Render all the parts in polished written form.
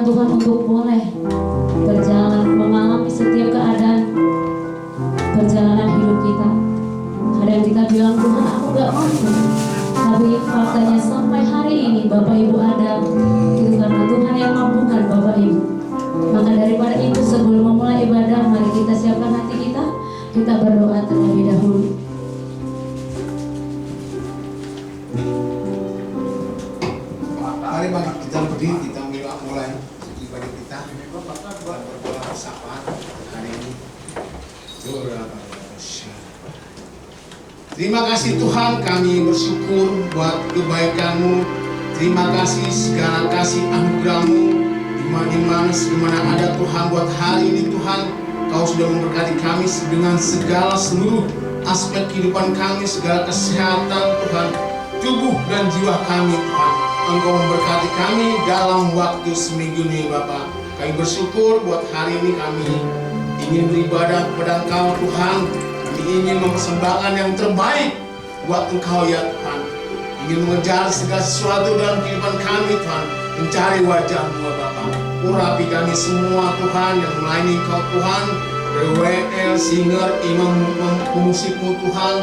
Tuhan untuk boleh berjalan mengalami setiap keadaan perjalanan hidup kita. Kadang kita bilang, Tuhan aku gak mampu, tapi faktanya sampai hari ini Bapak Ibu ada, itu karena Tuhan yang mampukan Bapak Ibu. Maka daripada itu, sebelum memulai ibadah, mari kita siapkan hati kita berdoa terlebih dahulu. Mari kita berdiri, kita mulai ibadah kita berdoa bersama hari ini. Terima kasih Tuhan, kami bersyukur buat kebaikan-Mu. Terima kasih segala kasih anugerah-Mu, dimana ada Tuhan buat hari ini Tuhan. Kau sudah memberkati kami dengan segala seluruh aspek kehidupan kami, segala kesehatan Tuhan, tubuh dan jiwa kami Tuhan. Engkau memberkati kami dalam waktu seminggu ini Bapak. Kami bersyukur buat hari ini kami ingin beribadah kepada Engkau Tuhan. Kami ingin mempersembahkan yang terbaik buat Engkau ya Tuhan. Ingin mengejar segala sesuatu dalam kehidupan kami Tuhan. Mencari wajah-Mu Bapak. Urapi kami semua Tuhan yang melayani Engkau Tuhan. Dari WL, singer, imam, pemusik-Mu Tuhan.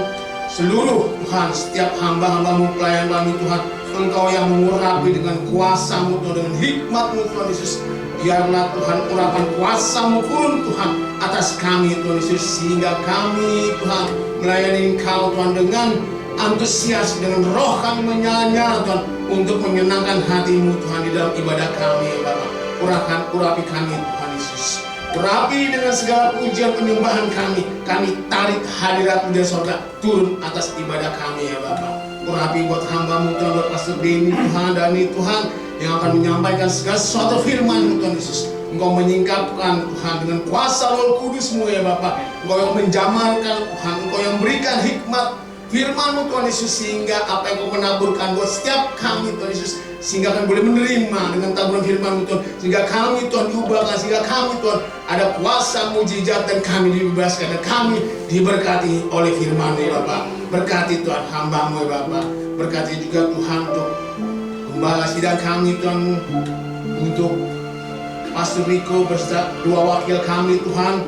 Seluruh Tuhan, setiap hamba-hamba-Mu, pelayan kami Tuhan. Engkau yang mengurapi dengan kuasa-Mu Tuhan, dengan hikmat-Mu Tuhan Yesus. Biarlah Tuhan urapan kuasa-Mu turun Tuhan atas kami Tuhan Yesus, sehingga kami Tuhan melayani Engkau Tuhan dengan antusias, dengan roh kami menyala Tuhan, untuk menyenangkan hati-Mu Tuhan di dalam ibadah kami ya Bapak. Urapi kami Tuhan Yesus. Urapi dengan segala pujian penyembahan kami tarik hadirat-Mu dari surga turun atas ibadah kami ya Bapak. Urapi buat hamba-Mu Tuhan, buat Pastor Denny Tuhan, Dani Tuhan, yang akan menyampaikan segala sesuatu firman-Mu Tuhan Yesus. Engkau menyingkapkan Tuhan dengan kuasa Roh Kudus-Mu ya Bapak. Engkau yang menjamalkan Tuhan, Engkau yang berikan hikmat firman-Mu Tuhan Yesus, sehingga apa yang Engkau menaburkan buat setiap kami Tuhan Yesus, sehingga kami boleh menerima dengan taburan firman-Mu Tuhan, sehingga kami Tuhan diubahkan, sehingga kami Tuhan ada kuasa mujizat dan kami dibebaskan dan kami diberkati oleh firman-Mu ya Bapak. Berkati Tuhan hamba-Mu ya Bapak. Berkati juga Tuhan untuk gembala sidang kami Tuhan, untuk Pastor Rico beserta dua wakil kami Tuhan.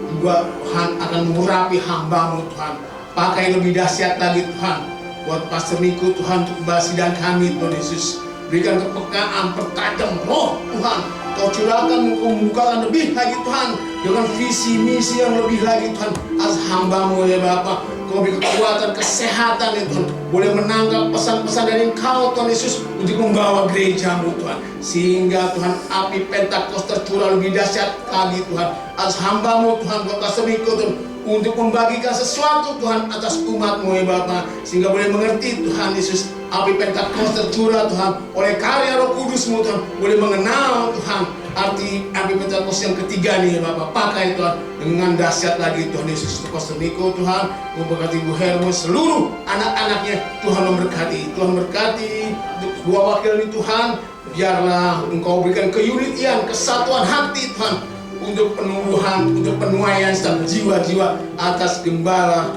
Juga Tuhan akan mengurapi hamba-Mu Tuhan. Pakai lebih dahsyat lagi Tuhan buat Pastor Rico Tuhan, untuk gembala sidang kami Tuhan Yesus. Berikan kepekaan, pertajam roh Tuhan. Kau curahkan, Kau membukakan lebih lagi Tuhan, dengan visi misi yang lebih lagi Tuhan atas hamba-Mu ya Bapak. Kau beri kekuatan, kesehatan ya Tuhan, boleh menangkap pesan-pesan dari Engkau Tuhan Yesus untuk membawa gereja-Mu Tuhan, sehingga Tuhan api Pentakosta tercurah lebih dahsyat lagi Tuhan atas hamba-Mu Tuhan, buat Pastor Rico Tuhan, untuk membagikan sesuatu Tuhan atas umat-Mu ya Bapak, sehingga boleh mengerti Tuhan Yesus, api Pentakosta tercurah Tuhan oleh karya Roh Kudus-Mu Tuhan, boleh mengenal Tuhan arti api Pentakosta yang ketiga nih ya Bapak. Pakai Tuhan dengan dahsyat lagi Tuhan Yesus. Pastor Nico Tuhan memberkati Ibu Hermes, seluruh anak-anaknya Tuhan memberkati. Tuhan berkati dua wakil ini Tuhan. Biarlah Engkau berikan keunitian, kesatuan hati Tuhan, untuk penumbuhan, untuk penuaian setiap jiwa-jiwa atas gembala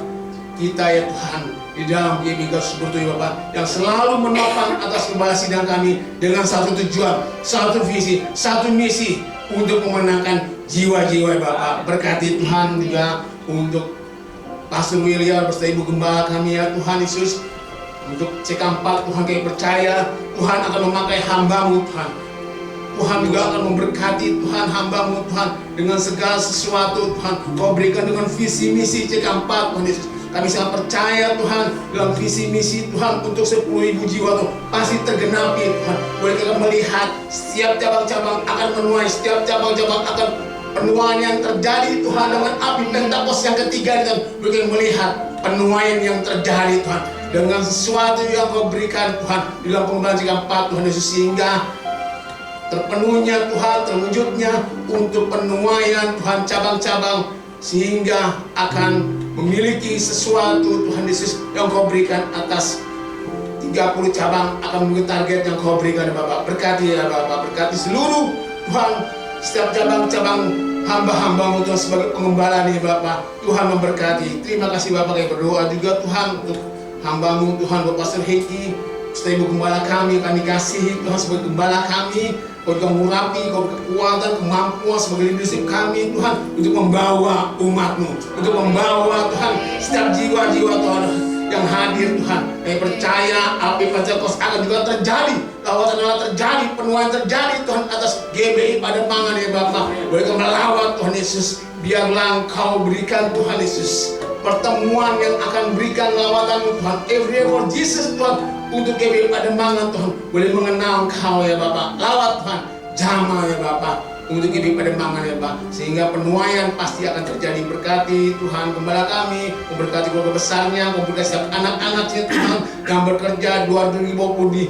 kita ya Tuhan, di dalam GBI Garuda Subroto ya Bapak, yang selalu menopang atas gembala sidang kami dengan satu tujuan, satu visi, satu misi, untuk memenangkan jiwa-jiwa ya Bapak. Berkati Tuhan juga untuk Pastor William beserta Ibu Gembala kami ya Tuhan Yesus. Untuk C4 Tuhan, kami percaya Tuhan akan memakai hamba-Mu Tuhan. Tuhan juga akan memberkati Tuhan hamba-Mu Tuhan dengan segala sesuatu Tuhan. Kau berikan dengan visi misi C4 Tuhan Yesus. Kami sangat percaya Tuhan dalam visi misi Tuhan untuk 10.000 jiwa Tuhan pasti tergenapi Tuhan. Boleh kita melihat setiap cabang-cabang akan menuai, setiap cabang-cabang akan penuaian yang terjadi Tuhan dengan api Pentakosta yang ketiga Tuhan. Boleh kita melihat penuaian yang terjadi Tuhan dengan sesuatu yang Kau berikan Tuhan di dalam pengumpulan C4 Tuhan Yesus, sehingga terpenuhnya Tuhan, terwujudnya untuk penuaian Tuhan cabang-cabang, sehingga akan memiliki sesuatu Tuhan Yesus yang Kau berikan atas 30 cabang, akan memiliki target yang Kau berikan Bapak. Berkati ya Bapak, berkati seluruh Tuhan setiap cabang-cabang hamba-hamba-Mu Tuhan sebagai pengembala nih Bapak. Tuhan memberkati. Terima kasih Bapak. Kami berdoa juga Tuhan untuk hamba-Mu Tuhan, Bapak Pastor Heki, Setelah Ibu Gembala kami kasihi Tuhan sebagai Gembala kami. Kau juga mengurapi, kau kekuatan, kemampuan sebagai leadership kami Tuhan untuk membawa umat-Mu, untuk membawa Tuhan setiap jiwa-jiwa Tuhan yang hadir Tuhan. Kami percaya api Pentekost akan juga terjadi, lawatan Allah terjadi, penuaian terjadi Tuhan atas GBI Pademangan ya Bapa. Boleh kau melawat Tuhan Yesus, biarlah Engkau berikan Tuhan Yesus pertemuan yang akan berikan lawatan Tuhan. Every for Jesus Tuhan. Untuk GBI Pademangan Tuhan boleh mengenal Engkau ya Bapak. Lawat Tuhan, jamah ya Bapak untuk GBI Pademangan ya Bapak. Sehingga penuaian pasti akan terjadi. Berkati Tuhan Gembala kami, memberkati keluarga besarnya, memberkati setiap anak-anaknya Tuhan yang bekerja 2020 di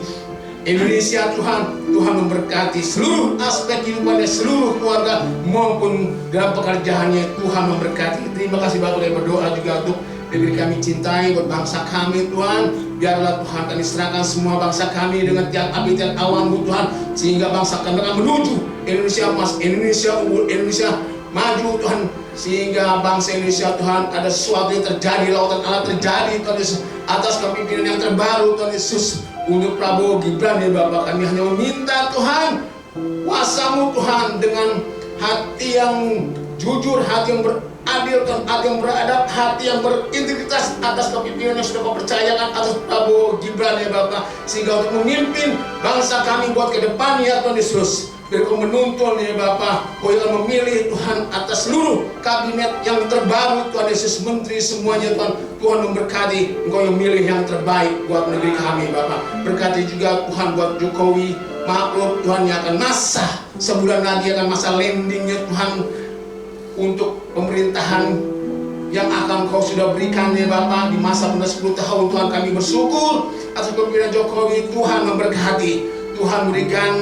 Indonesia Tuhan. Tuhan memberkati seluruh aspek kehidupannya, seluruh keluarga maupun dalam pekerjaannya. Tuhan memberkati. Terima kasih Bapak, kami berdoa juga untuk negeri kami cintai, buat bangsa kami Tuhan. Biarlah Tuhan kami serahkan semua bangsa kami dengan tiang api tiang awan-Mu Tuhan, sehingga bangsa kami akan menuju Indonesia emas, Indonesia unggul, Indonesia maju Tuhan. Sehingga bangsa Indonesia Tuhan ada sesuatu yang terjadi, lawatan Allah terjadi Tuhan Yesus atas kepemimpinan yang terbaru Tuhan Yesus. Untuk Prabowo Gibran ya Bapak, kami hanya meminta Tuhan kuasa-Mu Tuhan dengan hati yang jujur, hati yang adil Tuhan, hati yang beradab, hati yang berintegritas atas kepemimpinan yang sudah Kau percayakan atas Prabowo Gibran ya Bapak. Sehingga untuk memimpin bangsa kami buat ke depan ya Tuhan Yesus. Biar Kau menuntun ya Bapak, Kau yang memilih Tuhan atas seluruh kabinet yang terbaru Tuhan Yesus, menteri semuanya Tuhan. Tuhan memberkati, Engkau yang milih yang terbaik buat negeri kami Bapak. Berkati juga Tuhan buat Jokowi, maklum Tuhan yang akan masa sebulan lagi akan masa landingnya Tuhan untuk pemerintahan yang akan Kau sudah berikan ya Bapak di masa 10 tahun Tuhan. Kami bersyukur atas kepemimpinan Jokowi. Tuhan memberkati, Tuhan berikan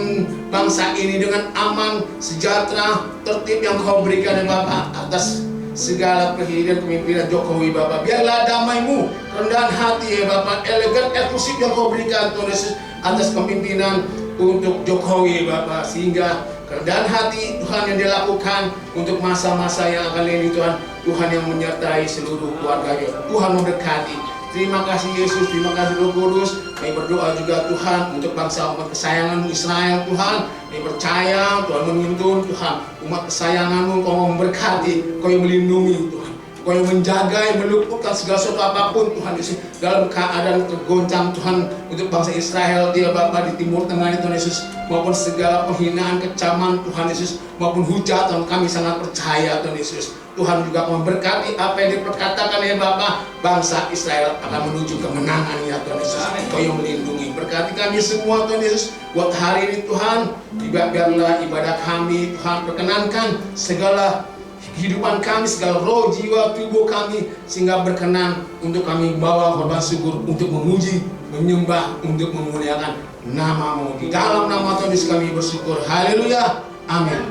bangsa ini dengan aman, sejahtera, tertib yang Kau berikan ya Bapak atas segala kepemimpinan Jokowi Bapak. Biarlah damai-Mu, kerendahan hati ya Bapak, elegan, eksklusif yang Kau berikan Tuhan Yesus atas kepemimpinan untuk Jokowi Bapak. Sehingga kerendahan hati Tuhan yang dilakukan untuk masa-masa yang akan ini Tuhan. Tuhan yang menyertai seluruh keluarganya. Tuhan memberkati. Terima kasih Yesus, terima kasih Roh Kudus. Kami berdoa juga Tuhan untuk bangsa umat kesayangan-Mu Israel Tuhan. Kami percaya Tuhan menuntun Tuhan umat kesayangan-Mu. Kau memberkati, Kau yang melindungi Tuhan. Kau yang menjaga, yang meluputkan segala sesuatu apapun Tuhan Yesus dalam keadaan tergoncang Tuhan untuk bangsa Israel dia Bapa di Timur Tengah Tuhan Yesus, maupun segala penghinaan, kecaman Tuhan Yesus, maupun hujatan. Kami sangat percaya Tuhan Yesus, Tuhan juga memberkati apa yang diperkatakan ya Bapa, bangsa Israel akan menuju kemenangan ya Tuhan Yesus. Kau yang melindungi, berkati kami semua Tuhan Yesus buat hari ini Tuhan. Biarlah ibadah kami Tuhan, perkenankan segala kehidupan kami, segala roh, jiwa, tubuh kami, sehingga berkenan untuk kami bawa korban syukur untuk memuji, menyembah, untuk memuliakan nama-Mu. Di dalam nama Tuhan Yesus kami bersyukur. Haleluya. Amin.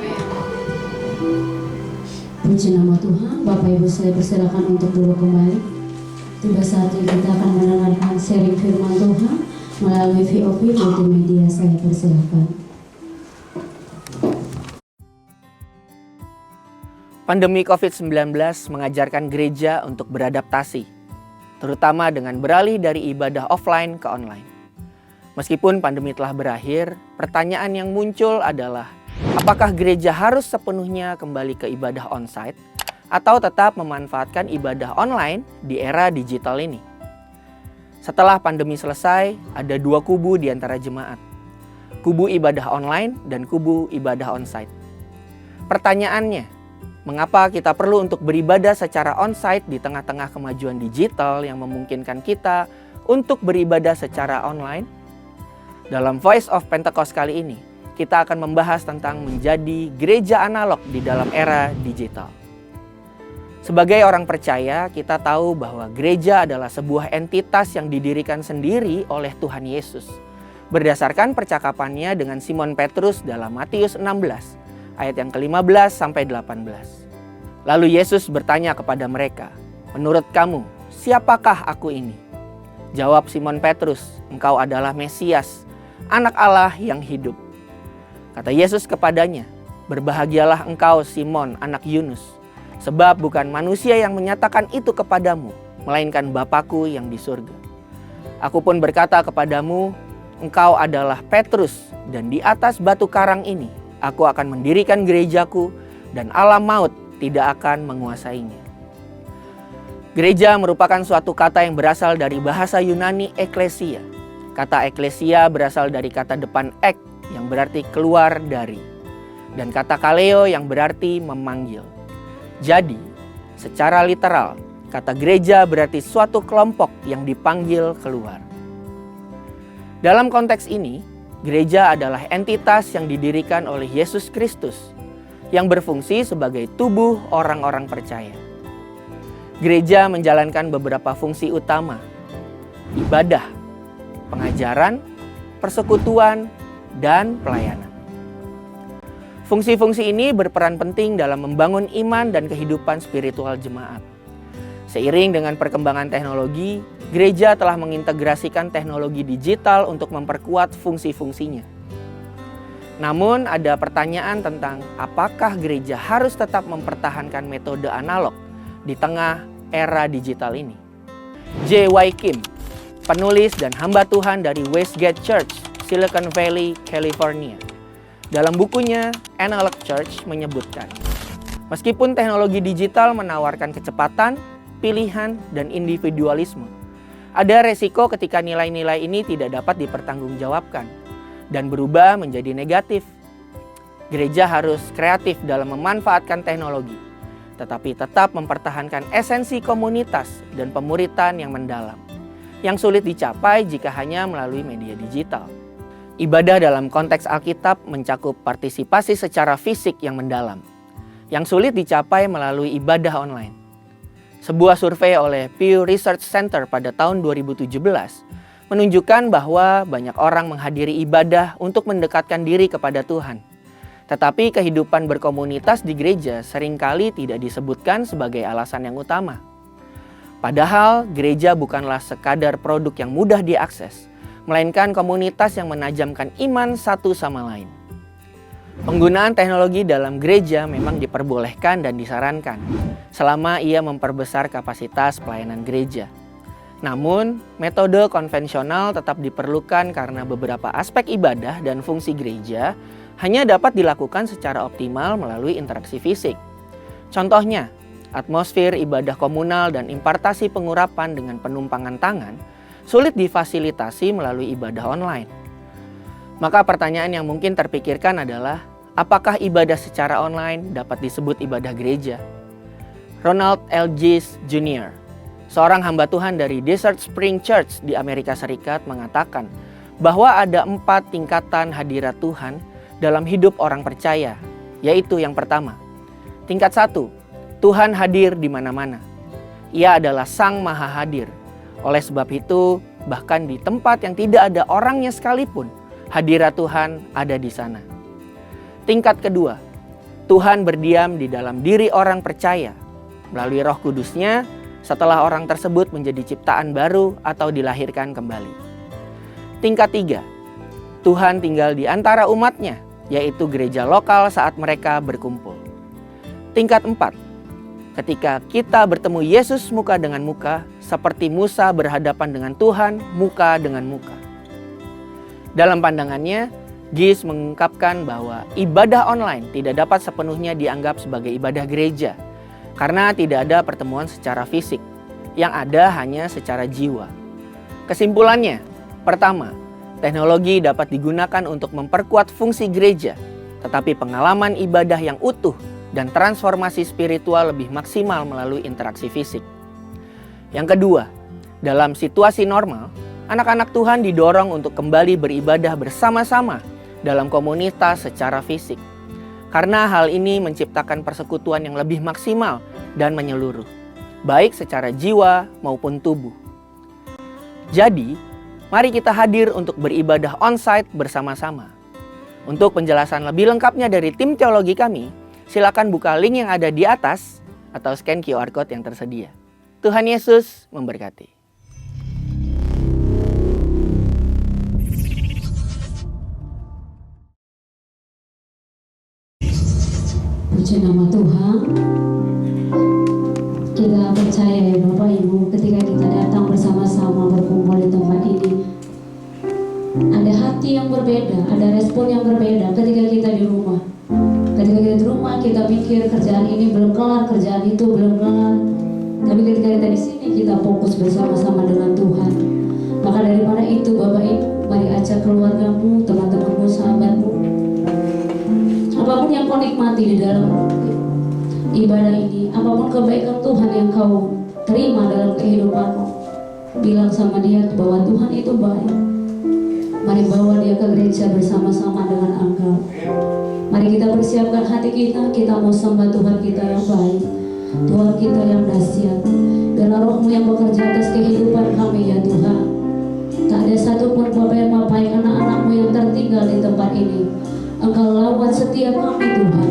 Puji nama Tuhan. Bapak Ibu saya persilakan untuk duduk kembali. Tiba saatnya kita akan mendengarkan sharing firman Tuhan melalui VOP Multimedia. Saya persilakan. Pandemi COVID-19 mengajarkan gereja untuk beradaptasi, terutama dengan beralih dari ibadah offline ke online. Meskipun pandemi telah berakhir, pertanyaan yang muncul adalah, apakah gereja harus sepenuhnya kembali ke ibadah onsite atau tetap memanfaatkan ibadah online di era digital ini? Setelah pandemi selesai, ada dua kubu di antara jemaat. Kubu ibadah online dan kubu ibadah onsite. Pertanyaannya, mengapa kita perlu untuk beribadah secara onsite di tengah-tengah kemajuan digital yang memungkinkan kita untuk beribadah secara online? Dalam Voice of Pentecost kali ini, kita akan membahas tentang menjadi gereja analog di dalam era digital. Sebagai orang percaya, kita tahu bahwa gereja adalah sebuah entitas yang didirikan sendiri oleh Tuhan Yesus. Berdasarkan percakapannya dengan Simon Petrus dalam Matius 16, ayat yang ke-15 sampai 18. Lalu Yesus bertanya kepada mereka, "Menurut kamu, siapakah aku ini?" Jawab Simon Petrus, "Engkau adalah Mesias, Anak Allah yang hidup." Kata Yesus kepadanya, "Berbahagialah engkau Simon, anak Yunus, sebab bukan manusia yang menyatakan itu kepadamu, melainkan Bapa-Ku yang di surga. Aku pun berkata kepadamu, engkau adalah Petrus, dan di atas batu karang ini aku akan mendirikan gerejaku, dan alam maut tidak akan menguasainya. Gereja merupakan suatu kata yang berasal dari bahasa Yunani eklesia. Kata eklesia berasal dari kata depan ek yang berarti keluar dari, dan kata kaleo yang berarti memanggil. Jadi, secara literal, kata gereja berarti suatu kelompok yang dipanggil keluar. Dalam konteks ini, gereja adalah entitas yang didirikan oleh Yesus Kristus yang berfungsi sebagai tubuh orang-orang percaya. Gereja menjalankan beberapa fungsi utama: ibadah, pengajaran, persekutuan, dan pelayanan. Fungsi-fungsi ini berperan penting dalam membangun iman dan kehidupan spiritual jemaat. Seiring dengan perkembangan teknologi, gereja telah mengintegrasikan teknologi digital untuk memperkuat fungsi-fungsinya. Namun ada pertanyaan tentang apakah gereja harus tetap mempertahankan metode analog di tengah era digital ini. J.Y. Kim, penulis dan hamba Tuhan dari Westgate Church, Silicon Valley, California, dalam bukunya Analog Church menyebutkan, meskipun teknologi digital menawarkan kecepatan, pilihan, dan individualisme, ada resiko ketika nilai-nilai ini tidak dapat dipertanggungjawabkan dan berubah menjadi negatif. Gereja harus kreatif dalam memanfaatkan teknologi, tetapi tetap mempertahankan esensi komunitas dan pemuritan yang mendalam, yang sulit dicapai jika hanya melalui media digital. Ibadah dalam konteks Alkitab mencakup partisipasi secara fisik yang mendalam, yang sulit dicapai melalui ibadah online. Sebuah survei oleh Pew Research Center pada tahun 2017 menunjukkan bahwa banyak orang menghadiri ibadah untuk mendekatkan diri kepada Tuhan. Tetapi kehidupan berkomunitas di gereja seringkali tidak disebutkan sebagai alasan yang utama. Padahal gereja bukanlah sekadar produk yang mudah diakses, melainkan komunitas yang menajamkan iman satu sama lain. Penggunaan teknologi dalam gereja memang diperbolehkan dan disarankan, selama ia memperbesar kapasitas pelayanan gereja. Namun, metode konvensional tetap diperlukan karena beberapa aspek ibadah dan fungsi gereja hanya dapat dilakukan secara optimal melalui interaksi fisik. Contohnya, atmosfer ibadah komunal dan impartasi pengurapan dengan penumpangan tangan sulit difasilitasi melalui ibadah online. Maka pertanyaan yang mungkin terpikirkan adalah, apakah ibadah secara online dapat disebut ibadah gereja? Ronald L. Gies Jr., seorang hamba Tuhan dari Desert Spring Church di Amerika Serikat, mengatakan bahwa ada 4 tingkatan hadirat Tuhan dalam hidup orang percaya, yaitu yang pertama, tingkat 1, Tuhan hadir di mana-mana. Ia adalah Sang Maha Hadir. Oleh sebab itu, bahkan di tempat yang tidak ada orangnya sekalipun, hadirat Tuhan ada di sana. Tingkat kedua, Tuhan berdiam di dalam diri orang percaya melalui Roh Kudus-Nya setelah orang tersebut menjadi ciptaan baru atau dilahirkan kembali. Tingkat 3, Tuhan tinggal di antara umatnya, yaitu gereja lokal saat mereka berkumpul. Tingkat 4, ketika kita bertemu Yesus muka dengan muka, seperti Musa berhadapan dengan Tuhan muka dengan muka. Dalam pandangannya, Gies mengungkapkan bahwa ibadah online tidak dapat sepenuhnya dianggap sebagai ibadah gereja, karena tidak ada pertemuan secara fisik, yang ada hanya secara jiwa. Kesimpulannya, pertama, teknologi dapat digunakan untuk memperkuat fungsi gereja, tetapi pengalaman ibadah yang utuh dan transformasi spiritual lebih maksimal melalui interaksi fisik. Yang kedua, dalam situasi normal, anak-anak Tuhan didorong untuk kembali beribadah bersama-sama dalam komunitas secara fisik. Karena hal ini menciptakan persekutuan yang lebih maksimal dan menyeluruh, baik secara jiwa maupun tubuh. Jadi, mari kita hadir untuk beribadah on-site bersama-sama. Untuk penjelasan lebih lengkapnya dari tim teologi kami, silakan buka link yang ada di atas atau scan QR Code yang tersedia. Tuhan Yesus memberkati. Puji nama Tuhan. Kita percaya ya Bapak Ibu, ketika kita datang bersama-sama berkumpul di tempat ini, hati yang berbeda, ada respon yang berbeda ketika kita di rumah. Ketika kita di rumah, kita pikir kerjaan ini belum kelar, kerjaan itu belum kelar. Tapi ketika kita di sini, kita fokus bersama-sama dengan Tuhan. Maka daripada itu, Bapak Ibu, mari ajak keluargamu, teman-temanmu, sahabatmu, apapun yang kau nikmati di dalam ibadah ini, apapun kebaikan Tuhan yang kau terima dalam kehidupanmu, bilang sama dia bahwa Tuhan itu baik. Mari bawa dia ke gereja bersama-sama dengan engkau. Mari kita persiapkan hati kita mau sembah Tuhan kita yang baik, Tuhan kita yang dahsyat. Biarlah Roh-Mu yang bekerja atas kehidupan kami ya Tuhan. Tak ada satupun Bapak yang mapai anak-anak-Mu yang tertinggal di tempat ini. Engkau lawan setiap kami Tuhan.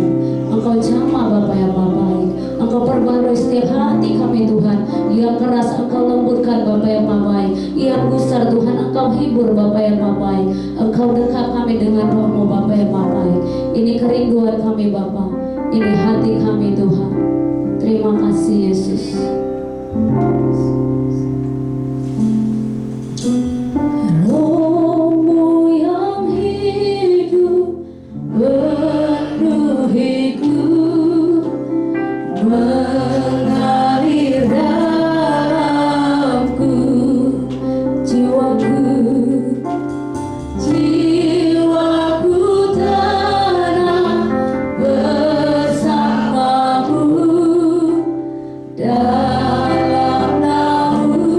Engkau jamah Bapak yang baik. Engkau perbarui setiap hati kami Tuhan. Yang keras Engkau lembutkan Bapak yang baik. Yang gusar Tuhan Engkau hibur Bapak yang baik. Engkau dekat kami dengan Roh-Mu Bapak yang baik. Ini kerinduan kami Bapak. Ini hati kami Tuhan. Terima kasih Yesus. Roh-Mu yang hidup penuhiku, mengalir dalamku, jiwaku tanam bersamamu dalam naungan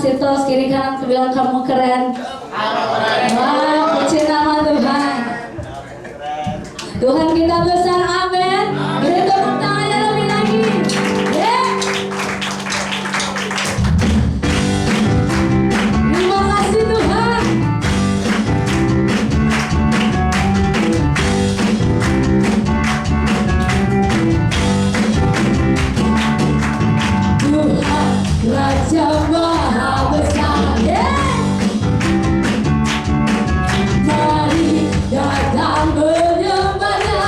kasih tos kiri kanan aku bilang kamu keren. Wah, puji nama Tuhan. Tuhan kita besar, amin. Beri tepuk tangannya lebih lagi. Yeah. Terima kasih Tuhan. Tuhan Raja Maha Besar. Yeah. Mari datang menyembahnya.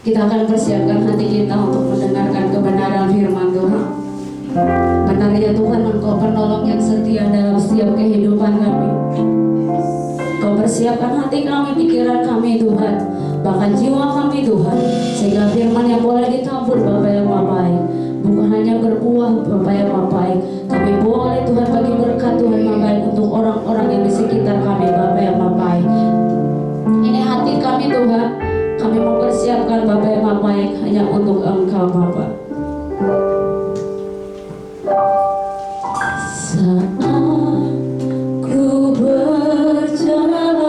kita akan persiapkan hati kita untuk mendengarkan kebenaran firman Tuhan. Benar ya Tuhan, Engkau penolong yang setia dalam setiap kehidupan kami. Kau persiapkan hati kami, pikiran kami Tuhan, bahkan jiwa kami Tuhan, sehingga firman yang boleh ditabur Bapa yang Maha Baik bukan hanya berbuah Bapa yang Maha Baik, tapi boleh Tuhan bagi berkat Tuhan Maha Baik untuk orang-orang yang di sekitar kami Bapa yang Maha Baik. Ini hati kami Tuhan, kami mau persiapkan Bapa yang Maha Baik hanya untuk Engkau Bapa. Saat ku berjalan,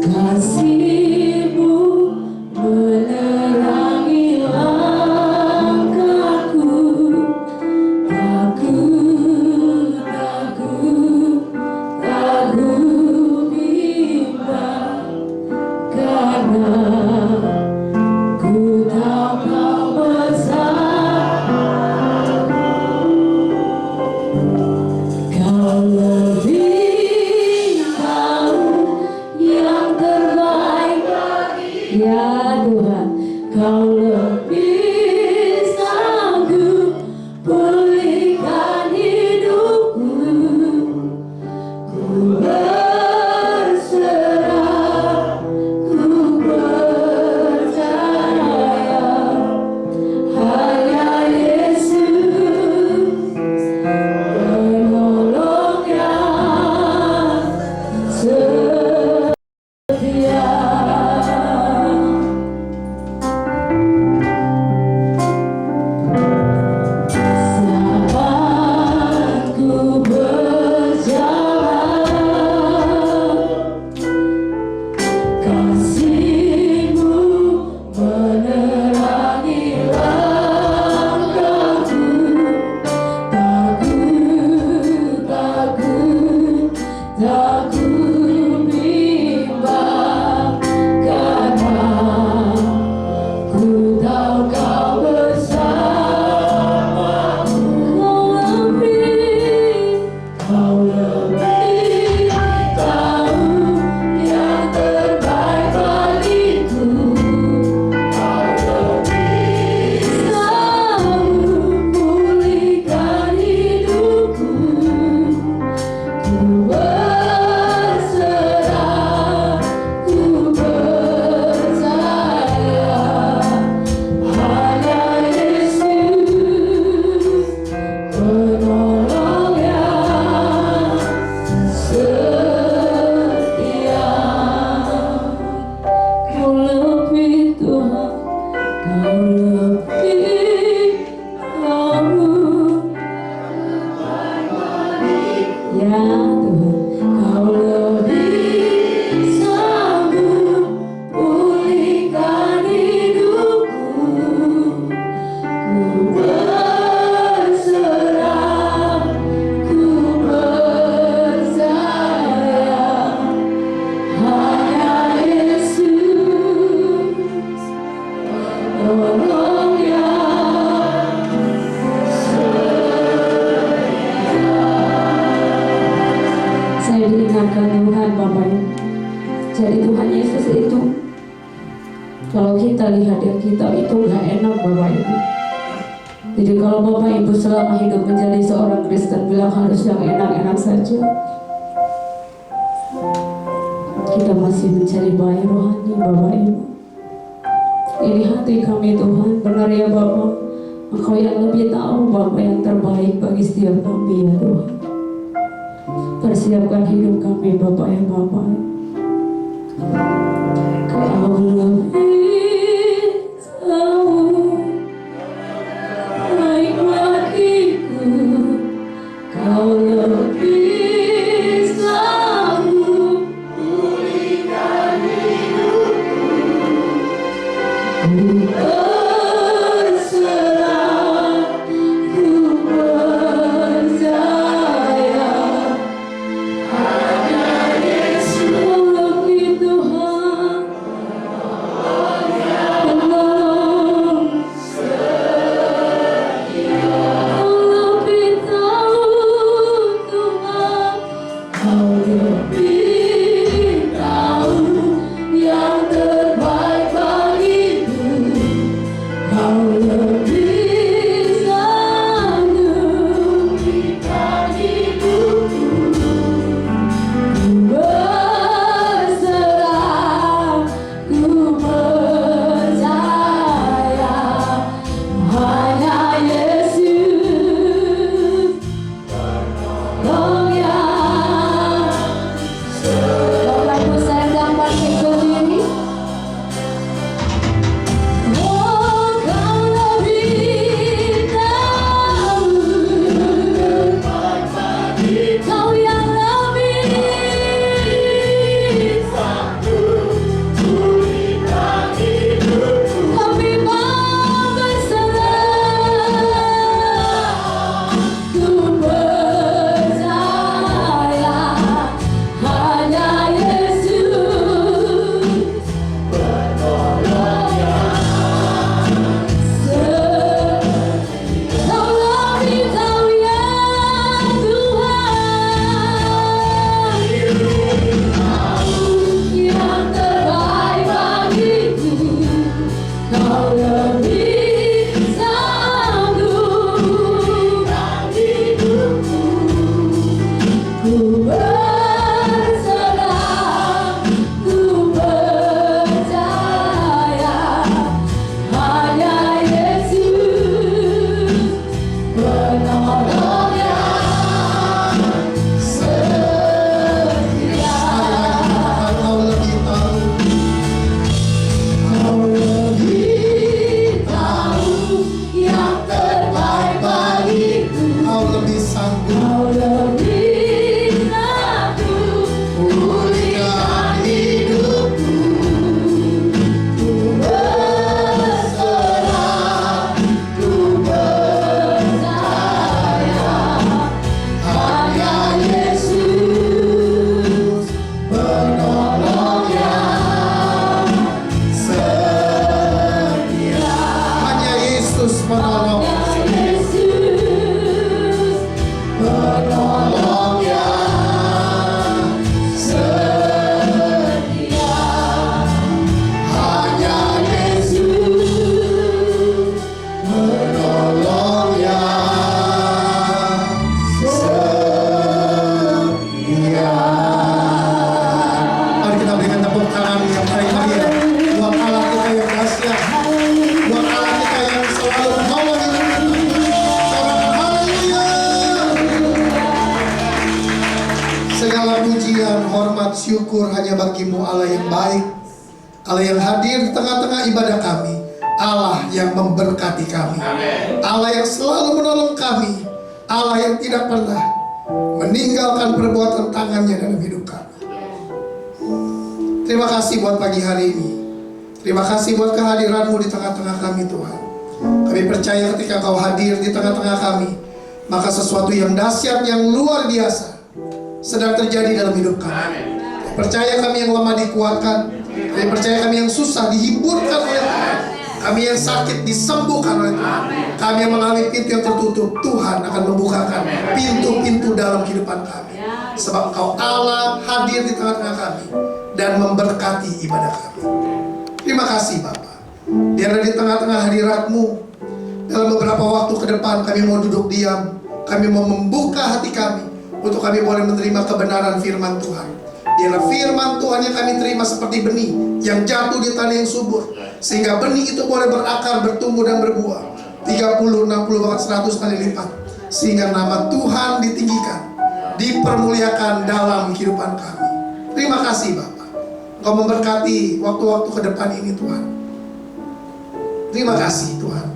kasih-Mu menerangi langkahku. Takut bimbang, karena ku tahu Kau bersama. Kau lebih tahu yang terbaik bagi ya Tuhan. Kau lebih sanggup pulihkan hidupku. Ku berserah, ku percaya hanya Yesus penolong yang setia. Saat ku berjalan, kasih-Mu menerangi langkahku. Takut bimbang, karena ku tahu Kau bersamaku. Kau lebih tahu yang terbaik bagiku. Kau lebih sanggup pulihkan hidupku. Ku berserah, ku percaya hanya Yesus penolong yang setia. Kau lebih Tuhan, Kau lebih tahu ya Tuhan. Kau lebih sanggup pulihkan hidupku. Ku berserah, ku percaya hanya Yesus penolong yang saya diingatkan Tuhan Bapak. Jadi Tuhan Yesus itu, kalau kita lihat yang kita itu gak enak Bapak Ibu. Jadi kalau Bapak Ibu selama hidup menjadi seorang Kristen bilang harus yang enak-enak saja, kita masih mencari bayi rohani Bapak Ibu. Ini hati kami Tuhan, benar ya Bapak, Engkau yang lebih tahu Bapak yang terbaik bagi setiap kami ya Tuhan. Persiapkan hidup kami Bapak ya Bapak. Kau lebih tahu baik bagiku. Kau lebih sanggup pulihkan hidupku. Ku berserah, ku percaya hanya Yesus. Kau lebih Tuhan, Kau lebih aku, pulihkan hidupku. Ku berserah, ku percaya, hanya Yesus penolong yang setia. Hanya Yesus menolong. Penolong yang setia, hanya Yesus penolong yang setia. Mari kita berikan tepuk tangan yang paling meriah buat Allah kita yang dahsyat, buat Allah kita yang selalu menolong kita. Katakan haleluya. Segala pujian, hormat, syukur hanya bagimu Allah yang baik, Allah yang hadir di tengah-tengah ibadah kami, Allah yang memberkati kami, Allah yang selalu menolong kami, Allah yang tidak pernah meninggalkan perbuatan tangannya dalam hidup kami. Terima kasih buat pagi hari ini. Terima kasih buat kehadiranmu di tengah-tengah kami Tuhan. Kami percaya ketika Kau hadir di tengah-tengah kami, maka sesuatu yang dahsyat, yang luar biasa sedang terjadi dalam hidup kami. Percaya kami yang lemah dikuatkan. Kami percaya kami yang susah dihiburkan oleh Tuhan. Kami yang sakit disembuhkan oleh Tuhan. Kami yang mengalami pintu yang tertutup, Tuhan akan membukakan pintu-pintu dalam kehidupan kami. Sebab Engkau Allah hadir di tengah-tengah kami dan memberkati ibadah kami. Terima kasih Bapa. Biar di tengah-tengah hadirat-Mu, dalam beberapa waktu ke depan kami mau duduk diam. Kami mau membuka hati kami untuk kami boleh menerima kebenaran firman Tuhan. Biarlah firman Tuhan yang kami terima seperti benih yang jatuh di tanah yang subur, sehingga benih itu boleh berakar, bertumbuh dan berbuah 30, 60, bahkan 100 kali lipat, sehingga nama Tuhan ditinggikan, dipermuliakan dalam kehidupan kami. Terima kasih Bapa. Engkau memberkati waktu-waktu ke depan ini Tuhan. Terima kasih Tuhan.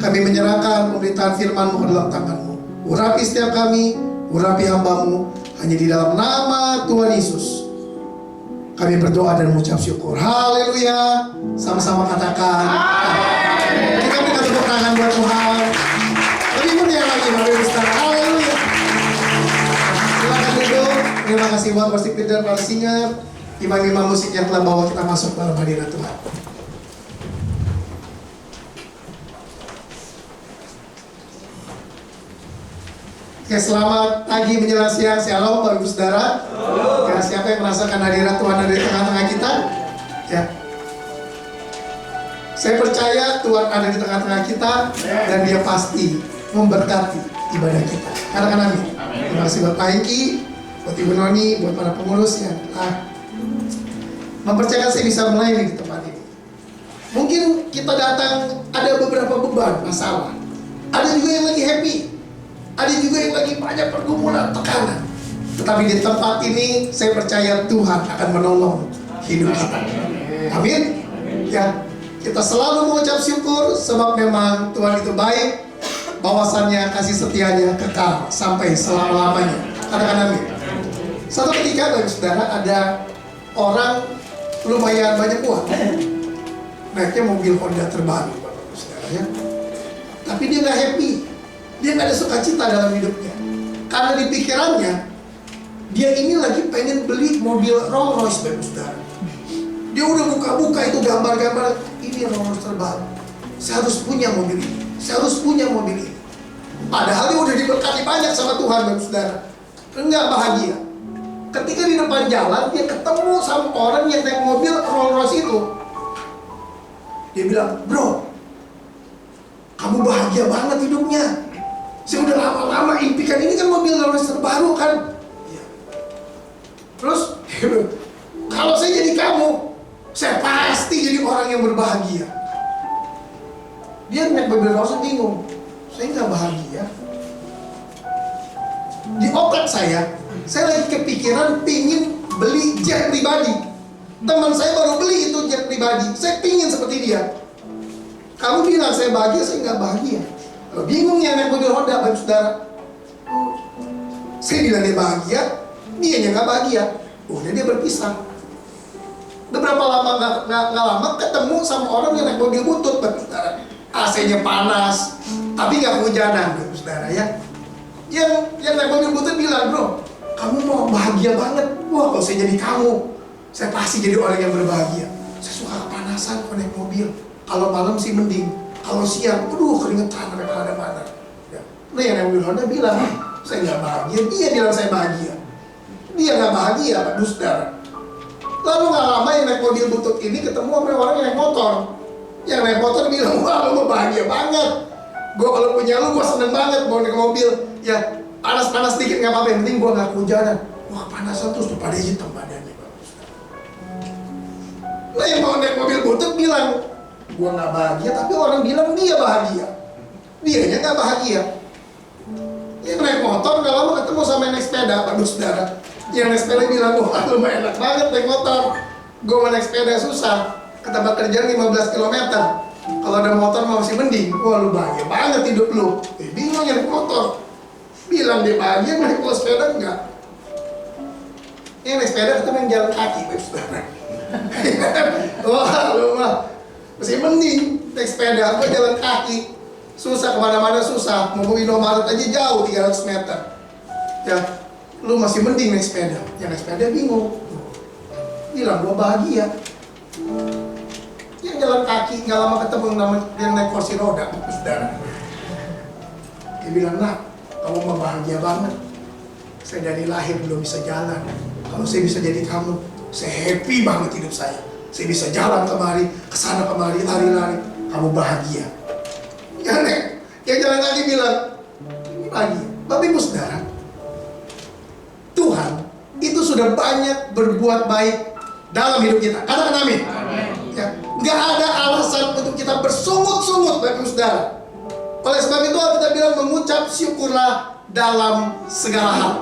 Kami menyerahkan pemberitaan firman-Mu ke dalam tangan-Mu. Urapi setiap kami, urapi hamba-Mu, hanya di dalam nama Tuhan Yesus kami berdoa dan mengucap syukur. Haleluya. Sama-sama katakan amin. Jadi kami kasih tepuk tangan buat Tuhan. Lebih mulia lagi Bapak Ibu Saudara. Haleluya. Silakan duduk. Terima kasih buat worship leader, para singer, imam-imam musik yang telah bawa kita masuk dalam hadirat Tuhan. Oke, selamat pagi menjelang siang. Shalom Bapak Ibu Saudara. Ya, siapa yang merasakan hadirat Tuhan ada di tengah-tengah kita? Ya. Saya percaya Tuhan ada di tengah-tengah kita dan Dia pasti memberkati ibadah kita. Katakan amin. Terima kasih buat Pak Hengki, buat Ibu Noni, buat para pengurus yang mempercayakan saya bisa melayani di tempat ini. Mungkin kita datang ada beberapa beban, masalah. Ada juga yang lagi happy. Ada juga yang lagi banyak pergumulan, tekanan. Tetapi di tempat ini saya percaya Tuhan akan menolong hidup kita. Amin. Ya, kita selalu mengucap syukur sebab memang Tuhan itu baik. Bahwasannya kasih setianya kekal sampai selama-lamanya. Katakan amin. Satu ketika Bapak Saudara ada orang lumayan banyak uang, naiknya mobil Honda terbaru Bapak Saudara ya. Tapi dia nggak happy. Dia nggak ada sukacita dalam hidupnya. Karena di pikirannya dia ini lagi pengen beli mobil Rolls Royce Bapak Saudara. Dia udah buka-buka itu gambar-gambar, ini Rolls Royce terbaru. Saya harus punya mobil ini. Saya harus punya mobil ini. Padahal dia udah diberkati banyak sama Tuhan Bapak Saudara. Enggak bahagia. Ketika di depan jalan dia ketemu sama orang yang naik mobil Rolls Royce itu. Dia bilang, "Bro, kamu bahagia banget hidupnya. Saya udah lama-lama impikan ini kan mobil Rolls terbaru kan." Iya. Terus, kalau saya jadi kamu, saya pasti jadi orang yang berbahagia. Dia naik mobil Rolls bingung. Saya nggak bahagia. Di otak saya lagi kepikiran pingin beli jet pribadi. Teman saya baru beli itu jet pribadi. Saya pingin seperti dia. Kamu bilang saya bahagia, saya nggak bahagia. Bingung ya naik mobil Honda, Bapak Saudara. Saya bilang dia bahagia, dia yang gak bahagia. Udah dia berpisah. Beberapa lama nggak lama ketemu sama orang yang naik mobil butut, saudara. AC-nya panas, tapi nggak kehujanan, saudara ya. Yang naik mobil butut bilang, bro, kamu mau bahagia banget. Wah, kalau saya jadi kamu, saya pasti jadi orang yang berbahagia. Saya suka kepanasan kalau naik mobil. Kalau malam sih mending. Kalau siang, aduh keringetan mana-mana. Ya. Nah yang naik mobil Honda bilang, saya nggak bahagia. Dia bilang saya bahagia. Dia nggak bahagia, Pak saudara. Lalu nggak lama yang naik mobil butut ini ketemu sama orang yang naik motor. Yang naik motor bilang, wah lu bahagia banget. Gue kalau punya lu, gue seneng banget bawa naik mobil. Ya panas-panas dikit nggak apa-apa, yang penting gue nggak kehujanan. Wah panasan terus tuh pada hitam badannya. Nah yang mau naik mobil butut bilang, gue nggak bahagia, tapi orang bilang dia bahagia. Dianya nggak bahagia. Yang naik motor nggak lama ketemu sama yang naik sepeda, Pak saudara. Yang naik sepeda bilang, wah lu enak banget naik motor. Gue mau naik sepeda susah, ke tempat kerjaan 15 km. Kalau ada motor masih mending. Wah lu bahagia banget hidup lu. Bingung yang naik motor. Bilang dia bahagia, naik sepeda enggak. Yang naik sepeda ketemu yang jalan kaki, Pak saudara. Wah lu mah masih mending naik sepeda, gue jalan kaki. Susah kemana-mana susah. Mau ke Indomaret aja jauh 300 meter. Ya, lu masih mending naik sepeda. Yang naik sepeda bingung. Bilang gua bahagia. Yang jalan kaki nggak lama ketemu yang naik kursi roda, saudara. Dia bilang, nah, kamu mah bahagia banget. Saya dari lahir belum bisa jalan. Kalau saya bisa jadi kamu, saya happy banget hidup saya. Saya bisa jalan kemari, kesana kemari, lari-lari. Kamu bahagia. Yang jalan kaki bilang, ini bahagia. Bapak Ibu saudara, Tuhan itu sudah banyak berbuat baik dalam hidup kita. Katakan amin. Ya, nggak ada alasan untuk kita bersungut-sungut, Bapak Ibu saudara. Oleh sebab itu kita bilang mengucap syukurlah dalam segala hal.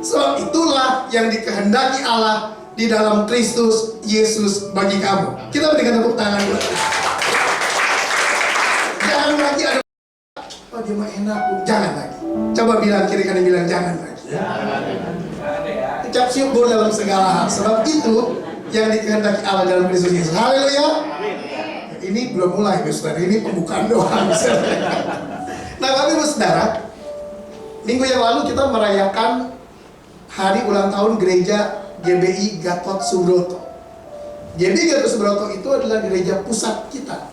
Sebab itulah yang dikehendaki Allah di dalam Kristus Yesus bagi kamu. Kita berikan tepuk tangan dulu. Jangan lagi ada, oh dia mah enak, jangan lagi. Coba bilang kiri kanan, bilang jangan lagi. Ucap syukur dalam segala hal. Sebab itu yang dikehendaki Allah dalam Kristus Yesus. Haleluya. Ini belum mulai, saudara. Ini pembukaan doang. Nah, Bapak Ibu saudara, minggu yang lalu kita merayakan hari ulang tahun gereja GBI Gatot Subroto. GBI Gatot Subroto itu adalah gereja pusat kita.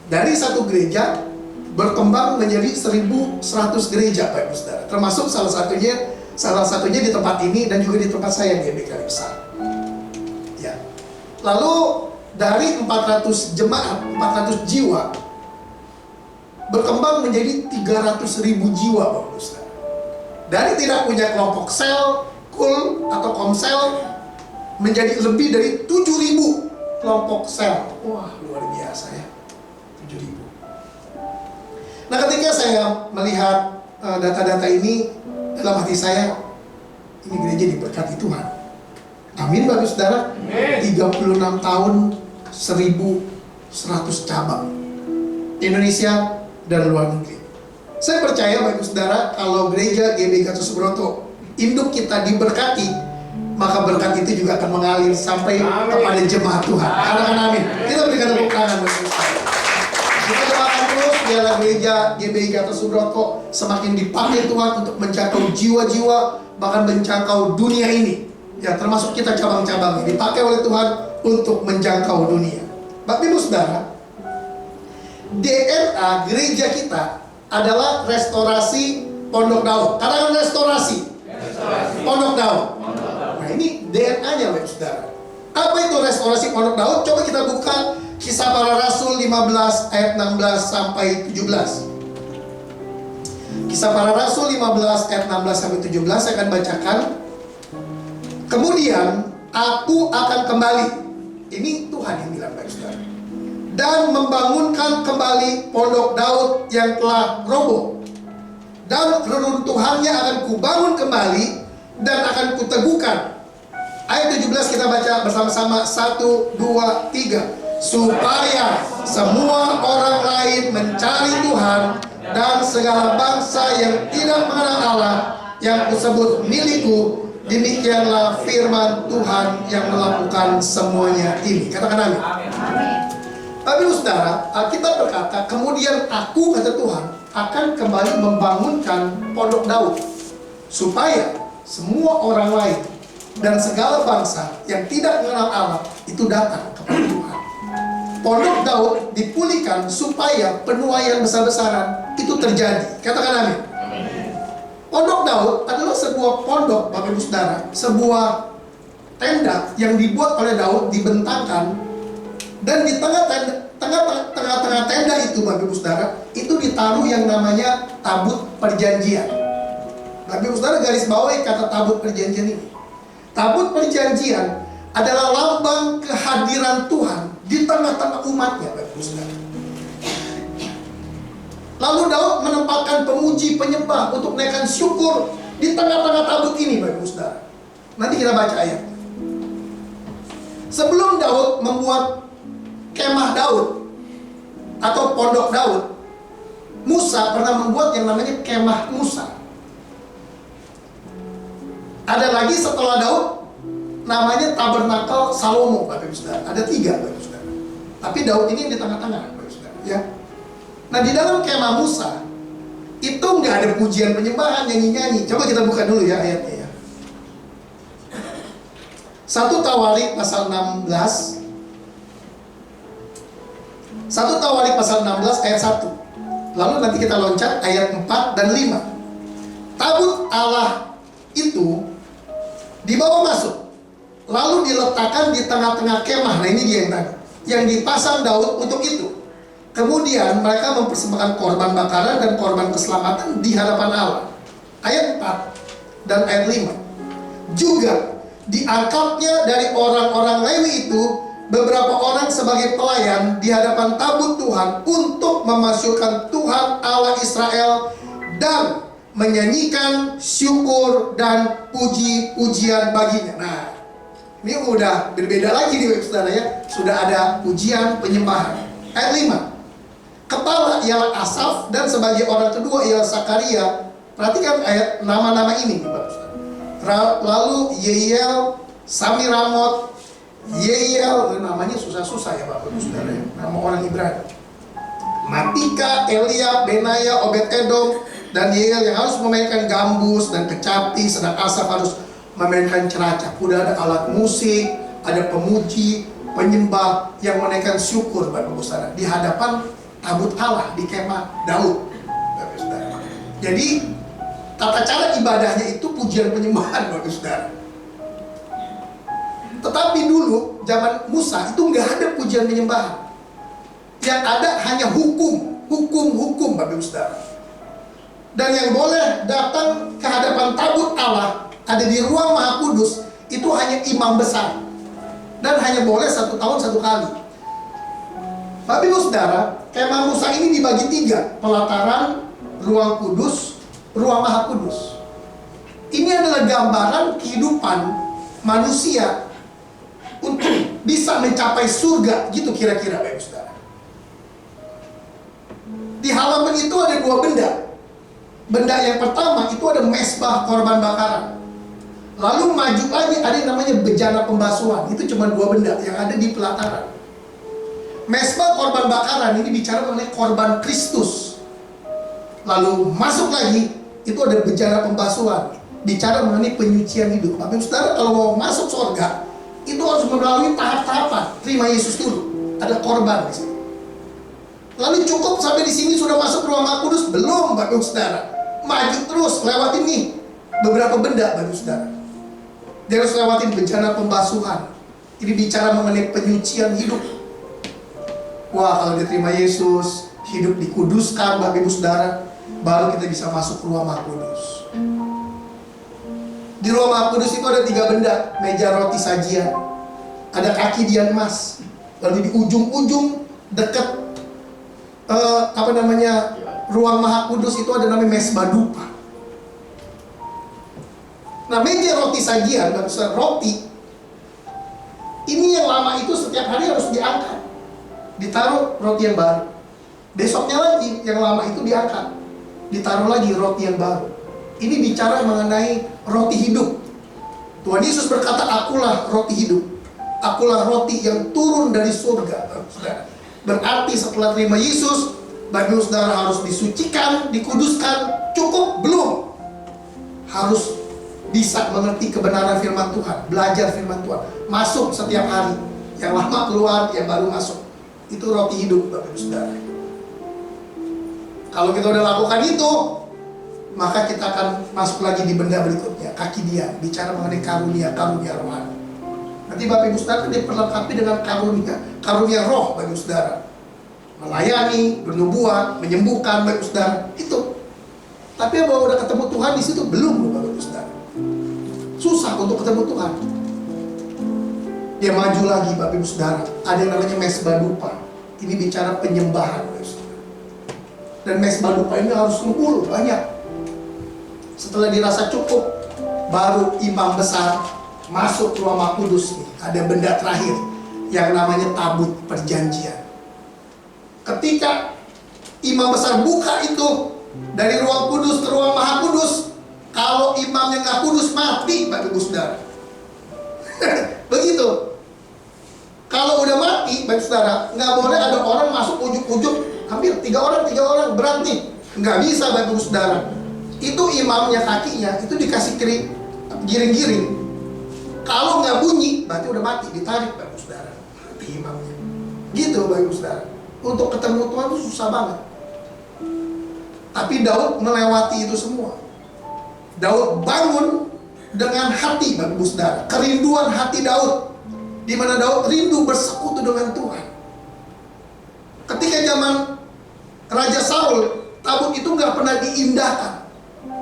Dari satu gereja berkembang menjadi 1.100 gereja, Bapak Ibu saudara. Termasuk salah satunya di tempat ini dan juga di tempat saya di GBI Kalibsar. Ya. Lalu dari 400 jemaat, 400 jiwa berkembang menjadi 300.000 jiwa, Bapak Ibu saudara. Dari tidak punya kelompok sel, kul atau komsel menjadi lebih dari 7.000 kelompok sel. Wah, luar biasa ya. 7.000. Nah, ketika saya melihat data-data ini, dalam hati saya, ini gereja diberkati Tuhan. Amin, Bapak saudara. 36 tahun, 1.100 cabang Indonesia dan luar negeri. Saya percaya, Bapak saudara, kalau gereja GBI Gatot Subroto induk kita diberkati, maka berkat itu juga akan mengalir sampai kepada jemaat Tuhan. Katakan amin. Kita berikan tepuk tangan, Bapak saudara. Kita doakan terus biarlah gereja GBI Gatot Subroto semakin dipakai Tuhan untuk menjangkau jiwa-jiwa, bahkan menjangkau dunia ini. Ya, termasuk kita cabang-cabang ini dipakai oleh Tuhan untuk menjangkau dunia. Bapak Ibu saudara, DNA gereja kita adalah restorasi Pondok Daud. Katakan restorasi. Pondok Daud. Nah, ini DNA-nya, Bapak saudara. Apa itu restorasi Pondok Daud? Coba kita buka Kisah Para Rasul 15 ayat 16 sampai 17. Kisah Para Rasul 15 ayat 16 sampai 17 saya akan bacakan. Kemudian aku akan kembali. Ini Tuhan yang bilang, Bapak saudara. Dan membangunkan kembali Pondok Daud yang telah roboh. Dan reruntuhannya akan kubangun kembali dan akan kuteguhkan. Ayat 17 kita baca bersama-sama. 1, 2, 3. Supaya semua orang lain mencari Tuhan dan segala bangsa yang tidak mengenal Allah yang kusebut milikku, demikianlah firman Tuhan yang melakukan semuanya ini. Katakan amin. Tapi saudara, Alkitab berkata, kemudian aku, kata Tuhan, akan kembali membangunkan pondok Daud, supaya semua orang lain dan segala bangsa yang tidak mengenal Allah itu datang kepada Tuhan. Pondok Daud dipulihkan supaya penuaian besar-besaran itu terjadi. Katakan amin. Pondok Daud adalah sebuah pondok, Bapak Ibu Saudara, sebuah tenda yang dibuat oleh Daud, dibentangkan, dan di tengah-tengah tenda itu, Bapak Ibu Saudara, itu ditaruh yang namanya tabut perjanjian. Bapak Ibu Saudara garis bawahi kata tabut perjanjian ini. Tabut perjanjian adalah lambang kehadiran Tuhan di tengah-tengah umatnya, Bapak Ibu Saudara. Lalu Daud menempatkan pemuji penyembah untuk menaikkan syukur di tengah-tengah tabut ini, Bapak Ibu Saudara. Nanti kita baca ayat. Sebelum Daud membuat kemah Daud atau pondok Daud, Musa pernah membuat yang namanya kemah Musa. Ada lagi setelah Daud, namanya tabernakel Salomo, Bapak Ibu Saudara. Ada 3, Bapak Ibu Saudara. Tapi Daud ini di tengah-tengah, Bapak Ibu Saudara. Ya. Nah, di dalam kemah Musa itu nggak ada pujian penyembahan, nyanyi-nyanyi. Coba kita buka dulu ya ayatnya ya. 1 Tawarik pasal 16. 1 Tawarik pasal 16 ayat 1. Lalu nanti kita loncat ayat 4 dan 5. Tabut Allah itu dibawa masuk, lalu diletakkan di tengah-tengah kemah. Nah, ini dia yang tadi, yang dipasang Daud untuk itu. Kemudian mereka mempersembahkan korban bakaran dan korban keselamatan di hadapan Allah. Ayat 4 dan ayat 5. Juga diangkatnya dari orang-orang Lewi itu beberapa orang sebagai pelayan di hadapan tabut Tuhan untuk memasukkan Tuhan Allah Israel dan menyanyikan syukur dan puji-pujian baginya. Nah, ini udah berbeda lagi nih, saudara ya. Sudah ada pujian penyembahan. Ayat 5. Kepala ialah Asaf dan sebagai orang kedua ialah Sakaria. Perhatikan ayat nama-nama ini, lalu Yeiel, Samiramot, Yeiel, namanya susah-susah ya Bapak Ibu Saudara ya. Nama orang Ibrani. Matika, Eliab, Benaya, Obed-Edom, dan Yeiel yang harus memainkan gambus dan kecapi, sedang Asaf harus memainkan ceracah. Udah ada alat musik, ada pemuji, penyembah yang menaikkan syukur, Bapak Ibu Saudara, di hadapan tabut Allah di kemah Daud, Bapak Ibu Saudara. Jadi tata cara ibadahnya itu pujian penyembahan, Bapak Ibu Saudara. Tetapi dulu zaman Musa itu nggak ada pujian penyembahan. Yang ada hanya hukum, Bapak Ibu Saudara. Dan yang boleh datang ke hadapan tabut Allah ada di ruang Maha Kudus itu hanya imam besar, dan hanya boleh 1 tahun 1 kali. Bapak Ibu Saudara, kemah Musa ini dibagi 3, pelataran, ruang kudus, ruang Maha Kudus. Ini adalah gambaran kehidupan manusia untuk bisa mencapai surga, gitu kira-kira, Bapak Ibu Saudara. Di halaman itu ada 2 benda. Benda yang pertama itu ada mesbah korban bakaran. Lalu maju lagi ada yang namanya bejana pembasuhan. Itu cuma 2 benda yang ada di pelataran. Mesbah korban bakaran ini bicara mengenai korban Kristus. Lalu masuk lagi itu ada bejana pembasuhan, bicara mengenai penyucian hidup. Bapak Ibu Saudara, kalau mau masuk surga itu harus melalui tahap-tahapan. Terima Yesus dulu, ada korban di sini. Lalu cukup sampai di sini sudah masuk ruang Maha Kudus? Belum, Bapak Ibu Saudara. Maju terus, lewatin nih beberapa benda, Bapak Ibu Saudara. Dia harus lewatin bejana pembasuhan. Ini bicara mengenai penyucian hidup. Wah, kalau diterima Yesus, hidup dikuduskan, Bapak Ibu Saudara, baru kita bisa masuk ruang Maha Kudus. Di ruang Maha Kudus itu ada 3 benda, meja roti sajian, ada kaki dian emas, lalu di ujung-ujung dekat ruang Maha Kudus itu ada namanya mesbah dupa. Nah, meja roti sajian, roti ini yang lama itu setiap hari harus diangkat, ditaruh roti yang baru. Besoknya lagi yang lama itu diangkat, ditaruh lagi roti yang baru. Ini bicara mengenai roti hidup. Tuhan Yesus berkata, akulah roti hidup. Akulah roti yang turun dari surga. Saudara. Berarti setelah terima Yesus, bagi saudara harus disucikan, dikuduskan. Cukup? Belum. Harus bisa mengerti kebenaran firman Tuhan, belajar firman Tuhan, masuk setiap hari. Yang lama keluar, yang baru masuk. Itu roti hidup, Bapak Ibu Saudara. Kalau kita udah lakukan itu, maka kita akan masuk lagi di benda berikutnya, kaki dia, bicara mengenai karunia rohani. Nanti Bapak Ibu Saudara diperlengkapi dengan karunia roh, Bapak Ibu Saudara. Melayani, bernubuat, menyembuhkan, Bapak Ibu Saudara. Itu. Tapi bahwa udah ketemu Tuhan di situ belum, Bapak Ibu Saudara. Susah untuk ketemu Tuhan. Dia maju lagi, Bapak Ibu Saudara. Ada yang namanya mesbah dupa. Ini bicara penyembahan, Bapak Ibu Saudara. Dan mesbah dupa ini harus kumpul banyak. Setelah dirasa cukup, baru imam besar masuk ke Ruang Kudus. Ada benda terakhir yang namanya tabut perjanjian. Ketika imam besar buka itu dari Ruang Kudus ke Ruang Maha Kudus, kalau imamnya nggak kudus, mati, Bapak Ibu Saudara. Begitu. Kalau udah mati, Bapak Ibu Saudara, nggak boleh ada orang masuk ujuk-ujuk. Hampir 3 orang berhenti. Nggak bisa, Bapak Ibu Saudara. Itu imamnya, kakinya itu dikasih giring-giring. Kalau nggak bunyi, berarti udah mati, ditarik, Bapak Ibu Saudara. Mati imamnya. Gitu, Bapak Ibu Saudara. Untuk ketemu Tuhan itu susah banget. Tapi Daud melewati itu semua. Daud bangun dengan hati, Bapak Ibu Saudara. Kerinduan hati Daud, di mana Daud rindu bersekutu dengan Tuhan. Ketika zaman Raja Saul, tabut itu nggak pernah diindahkan.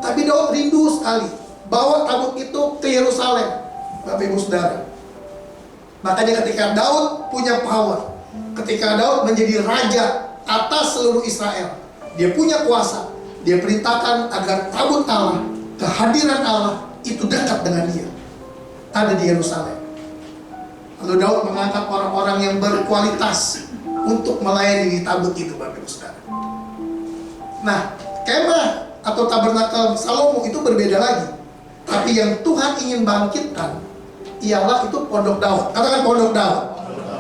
Tapi Daud rindu sekali bawa tabut itu ke Yerusalem, Bapak Ibu Saudara. Makanya ketika Daud punya power, ketika Daud menjadi raja atas seluruh Israel, dia punya kuasa. Dia perintahkan agar tabut Allah, kehadiran Allah itu dekat dengan dia, ada di Yerusalem. Lalu Daud mengangkat orang-orang yang berkualitas untuk melayani di tabut itu, Bapak Ibu Saudara. Nah, kemah atau tabernakel Salomo itu berbeda lagi. Tapi yang Tuhan ingin bangkitkan ialah itu pondok Daud. Katakan pondok Daud.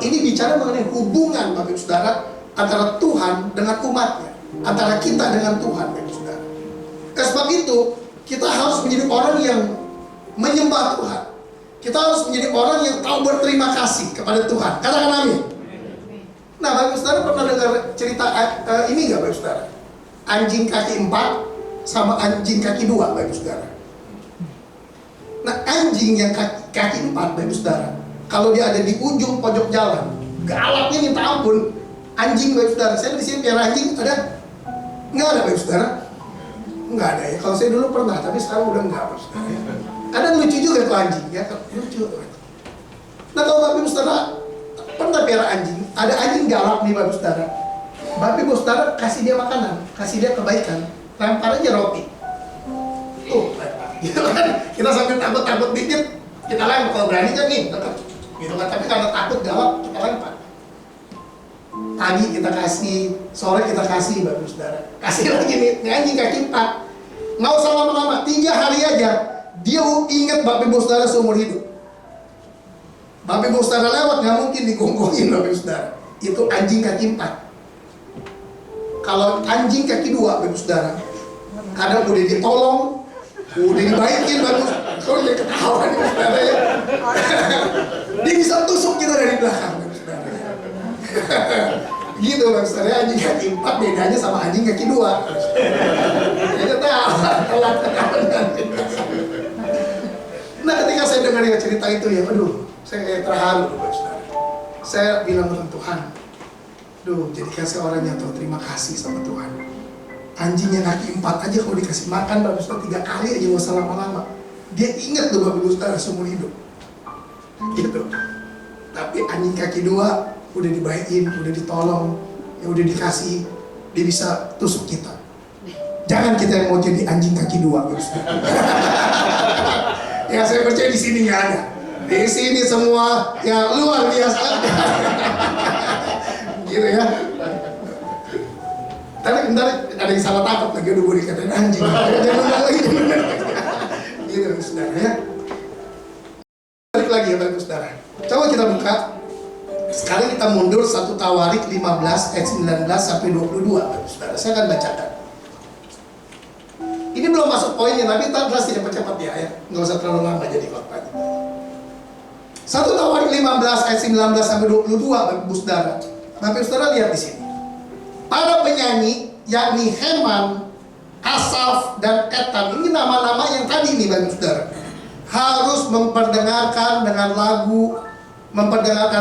Ini bicara mengenai hubungan, Bapak Ibu Saudara, antara Tuhan dengan umatnya, antara kita dengan Tuhan, Bapak Ibu Saudara. Oleh sebab itu, kita harus menjadi orang yang menyembah Tuhan. Kita harus menjadi orang yang tahu berterima kasih kepada Tuhan. Katakan amin. Nah, Bapak Ibu Saudara pernah dengar cerita ini nggak, Bapak Ibu Saudara? Anjing kaki 4 sama anjing kaki 2, Bapak Ibu Saudara. Nah, anjing yang kaki 4, Bapak Ibu Saudara, kalau dia ada di ujung pojok jalan, galaknya minta ampun. Anjing, Bapak Ibu Saudara, saya di sini piara anjing, ada? Nggak ada, Bapak Ibu Saudara? Nggak ada ya. Kalau saya dulu pernah, tapi sekarang udah nggak, Bapak Ibu Saudara. Kadang lucu juga tuh anjing, ya, lucu. Nah, kalau Bapak Ibu Saudara pernah piara anjing, ada anjing galak nih, Bapak Ibu Saudara. Bapak Ibu Saudara kasih dia makanan, kasih dia kebaikan, lempar aja roti. Tuh, gitu kan? Kita sambil takut-takut dikit, kita lempar. Kalau berani kan nih, dekat. Gitu kan? Tapi karena takut galak, kita lempar. Pagi kita kasih, sore kita kasih, Bapak Ibu Saudara. Kasih lagi nih anjing kaki 4. Nggak usah lama-lama, 3 hari aja, dia ingat Bapak Ibu Saudara seumur hidup. Bapak Ibu Saudara lewat, nggak mungkin digonggongin, Bapak Ibu Saudara. Itu anjing kaki 4. Kalau anjing kaki 2, Bapak Ibu Saudara, kadang udah ditolong, udah dibaikin, bagus. Kalau dia ketawa nih, Bapak Saudara ya. Dia bisa tusuk kita dari belakang, Bapak Saudara. Gitu, Bapak Saudara, anjing kaki 4 bedanya sama anjing kaki 2. Dia tahu, telat. Nah, ketika saya dengar ya cerita itu ya, aduh, saya kayak terharu, Bapak Saudara. Saya bilang dengan Tuhan, duh, jadikan saya orang yang tahu terima kasih sama Tuhan. Anjingnya kaki 4 aja kalau dikasih makan, Bapak Saudara, 3 kali aja, gak usah lama-lama. Dia ingat tuh, Bapak Saudara, seumur hidup. Gitu. Tapi anjing kaki 2 udah dibaikin, udah ditolong, ya udah dikasih, dia bisa tusuk kita. Jangan kita yang mau jadi anjing kaki 2, Bapak Saudara. Ya, saya percaya di sini nggak ada. Di sini semua ya luar biasa. Gitu ya. Tapi bentar ada yang salah tangkap lagi, udah gue dikatain anjing. Jangan lagi. Gitu saudara ya. Balik lagi ya Bapak saudara. Coba kita buka. Sekarang kita mundur 1 Tawarik 15 ayat 19 sampai 22 Bapak saudara. Saya akan bacakan. Ini belum masuk poinnya, tapi kita jelas cepat-cepat ya. Nggak usah terlalu lama jadi waktunya. 1 Tawarik 15 ayat 19 sampai 22 Bapak saudara. Bapak saudara lihat di sini. Para penyanyi yakni Heman, Asaf, dan Etan, ini nama-nama yang tadi nih Bapak saudara, harus memperdengarkan